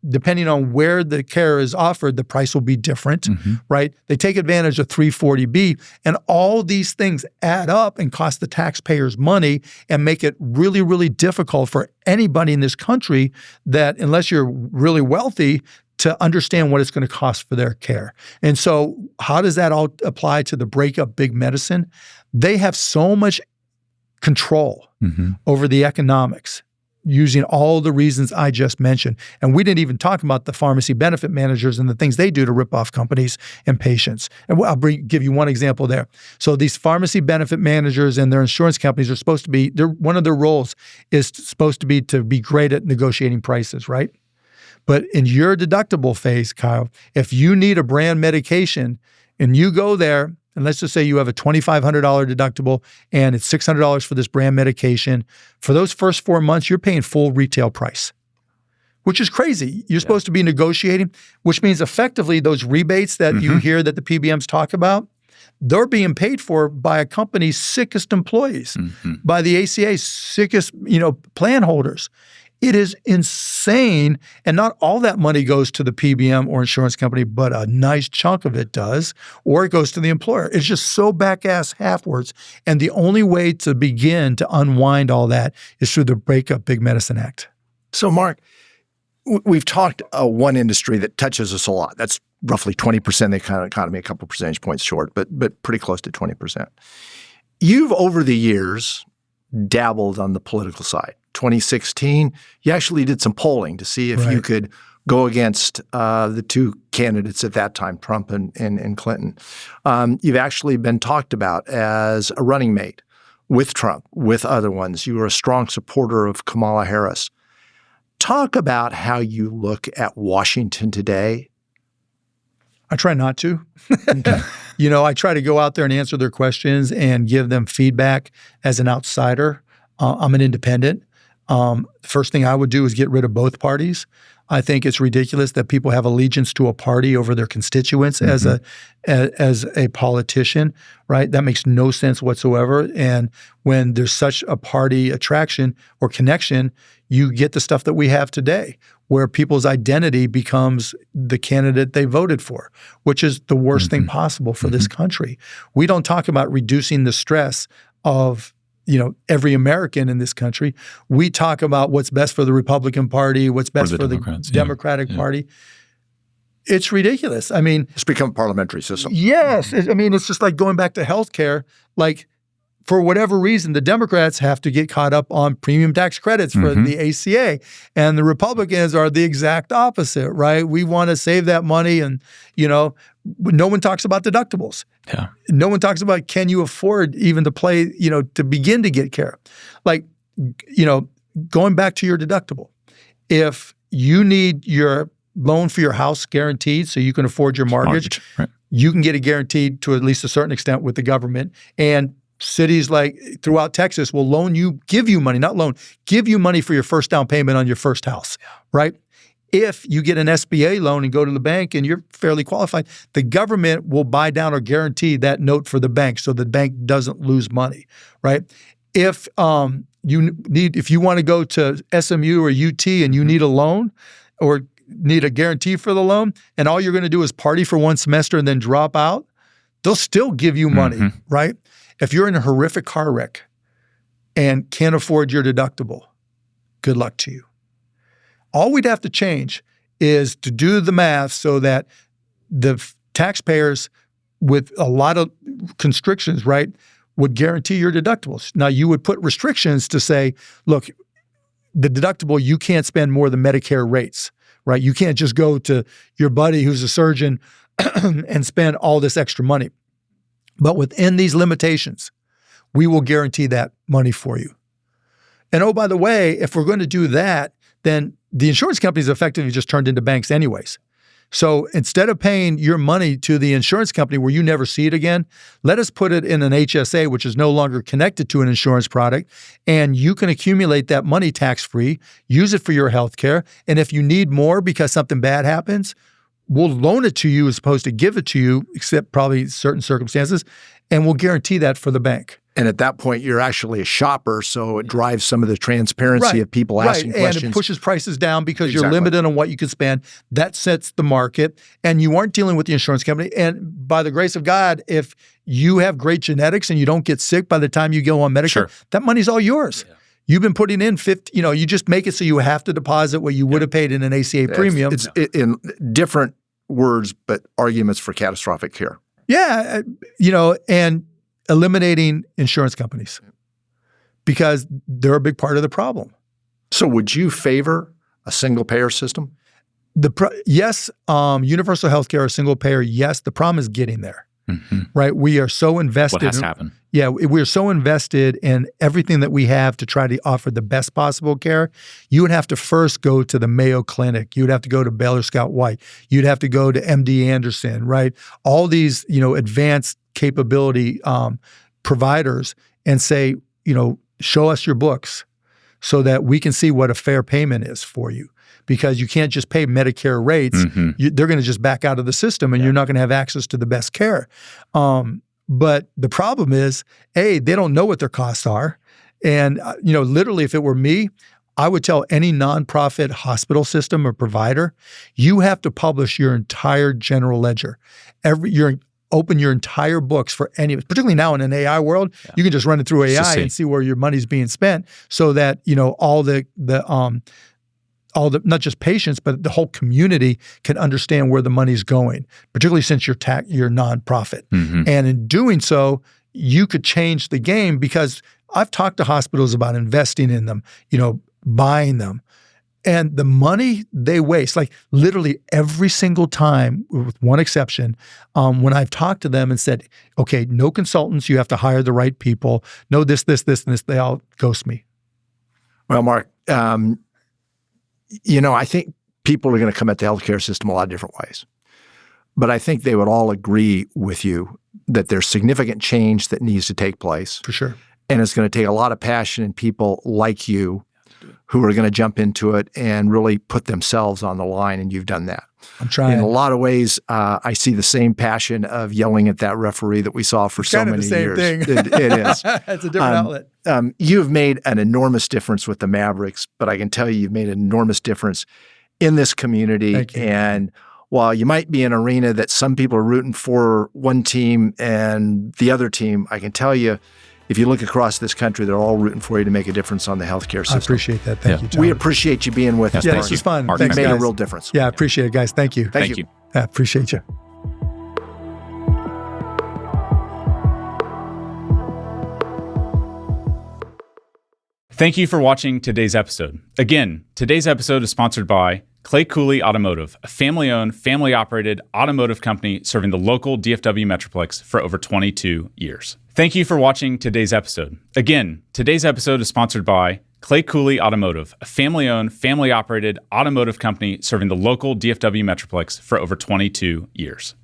depending on where the care is offered, the price will be different, right? They take advantage of 340B, and all these things add up and cost the taxpayers money and make it really, really difficult for anybody in this country that, unless you're really wealthy, to understand what it's going to cost for their care. And so how does that all apply to the breakup big medicine? They have so much control over the economics using all the reasons I just mentioned. And we didn't even talk about the pharmacy benefit managers and the things they do to rip off companies and patients. And I'll give you one example there. So these pharmacy benefit managers and their insurance companies are supposed to be, one of their roles is supposed to be great at negotiating prices, right? But in your deductible phase, Kyle, if you need a brand medication and you go there, and let's just say you have a $2,500 deductible and it's $600 for this brand medication, for those first 4 months, you're paying full retail price, which is crazy. You're supposed to be negotiating, which means effectively those rebates that you hear that the PBMs talk about, they're being paid for by a company's sickest employees, by the ACA's sickest, plan holders. It is insane, and not all that money goes to the PBM or insurance company, but a nice chunk of it does, or it goes to the employer. It's just so back-ass halfwards, and the only way to begin to unwind all that is through the Breakup Big Medicine Act. So, Mark, we've talked one industry that touches us a lot. That's roughly 20% of the economy, a couple percentage points short, but pretty close to 20%. You've, over the years, dabbled on the political side. 2016, you actually did some polling to see if you could go against the two candidates at that time, Trump and Clinton. You've actually been talked about as a running mate with Trump, with other ones. You were a strong supporter of Kamala Harris. Talk about how you look at Washington today. I try not to. I try to go out there and answer their questions and give them feedback as an outsider. I'm an independent. The first thing I would do is get rid of both parties. I think it's ridiculous that people have allegiance to a party over their constituents as a politician, right? That makes no sense whatsoever. And when there's such a party attraction or connection, you get the stuff that we have today, where people's identity becomes the candidate they voted for, which is the worst thing possible for this country. We don't talk about reducing the stress of every American in this country. We talk about what's best for the Republican Party, what's best for the Democratic Party. It's ridiculous. I mean, it's become a parliamentary system. Yes. It's just like going back to healthcare. Like, for whatever reason, the Democrats have to get caught up on premium tax credits for the ACA. And the Republicans are the exact opposite, right? We want to save that money. And, no one talks about deductibles. Yeah. No one talks about, can you afford even to play, to begin to get care? Like, going back to your deductible, if you need your loan for your house guaranteed so you can afford your mortgage, right, you can get it guaranteed to at least a certain extent with the government. And cities like throughout Texas will give you money for your first down payment on your first house, right? If you get an SBA loan and go to the bank and you're fairly qualified, the government will buy down or guarantee that note for the bank so the bank doesn't lose money, right? If you want to go to SMU or UT and you need a loan or need a guarantee for the loan, and all you're going to do is party for one semester and then drop out, they'll still give you money, right? If you're in a horrific car wreck and can't afford your deductible, good luck to you. All we'd have to change is to do the math so that the taxpayers with a lot of constrictions, right, would guarantee your deductibles. Now, you would put restrictions to say, look, the deductible, you can't spend more than Medicare rates, right? You can't just go to your buddy who's a surgeon and spend all this extra money. But within these limitations, we will guarantee that money for you. And oh, by the way, if we're going to do that, then the insurance companies effectively just turned into banks anyways. So instead of paying your money to the insurance company where you never see it again, let us put it in an HSA, which is no longer connected to an insurance product, and you can accumulate that money tax-free, use it for your health care, and if you need more because something bad happens, we'll loan it to you as opposed to give it to you, except probably certain circumstances, and we'll guarantee that for the bank. And at that point, you're actually a shopper, so it drives some of the transparency of people asking questions. And it pushes prices down because you're limited on what you can spend. That sets the market, and you aren't dealing with the insurance company. And by the grace of God, if you have great genetics and you don't get sick by the time you go on Medicare, that money's all yours. Yeah. You've been putting in 50, you just make it so you have to deposit what you would have paid in an ACA premium. It's in different words, but arguments for catastrophic care. Yeah, and eliminating insurance companies because they're a big part of the problem. So would you favor a single payer system? Yes, universal health care, a single payer, yes. The problem is getting there, right? We are so invested. What has to happen? Yeah, we're so invested in everything that we have to try to offer the best possible care. You would have to first go to the Mayo Clinic. You would have to go to Baylor Scott White. You'd have to go to MD Anderson, right? All these, advanced capability providers and say, show us your books so that we can see what a fair payment is for you. Because you can't just pay Medicare rates. They're going to just back out of the system and you're not going to have access to the best care. But the problem is, A, they don't know what their costs are. And, literally, if it were me, I would tell any nonprofit hospital system or provider, you have to publish your entire general ledger. Open your entire books for any, particularly now in an AI world, you can just run it through AI and see where your money's being spent so that, all the not just patients, but the whole community can understand where the money's going, particularly since you're nonprofit. And in doing so, you could change the game because I've talked to hospitals about investing in them, buying them. And the money they waste, like literally every single time, with one exception, when I've talked to them and said, okay, no consultants, you have to hire the right people, no this, and this, they all ghost me. Well, Mark, I think people are going to come at the healthcare system a lot of different ways. But I think they would all agree with you that there's significant change that needs to take place. For sure. And it's going to take a lot of passion and people like you who are going to jump into it and really put themselves on the line, and you've done that. I'm trying. In a lot of ways, I see the same passion of yelling at that referee that we saw for so many years. Kind of the same thing. It is. It's a different outlet. You've made an enormous difference with the Mavericks, but I can tell you've made an enormous difference in this community. Thank you. And while you might be in an arena that some people are rooting for one team and the other team, I can tell you, if you look across this country, they're all rooting for you to make a difference on the healthcare system. I appreciate that. Thank you, John. We appreciate you being with us. Yeah, this was fun. Mark, Thanks, You made guys. a real difference. Yeah, I appreciate it, guys. Thank you. Thank you. I appreciate you. Thank you for watching today's episode. Again, today's episode is sponsored by Clay Cooley Automotive, a family-owned, family-operated automotive company serving the local DFW Metroplex for over 22 years. Thank you for watching today's episode. Again, today's episode is sponsored by Clay Cooley Automotive, a family-owned, family-operated automotive company serving the local DFW Metroplex for over 22 years.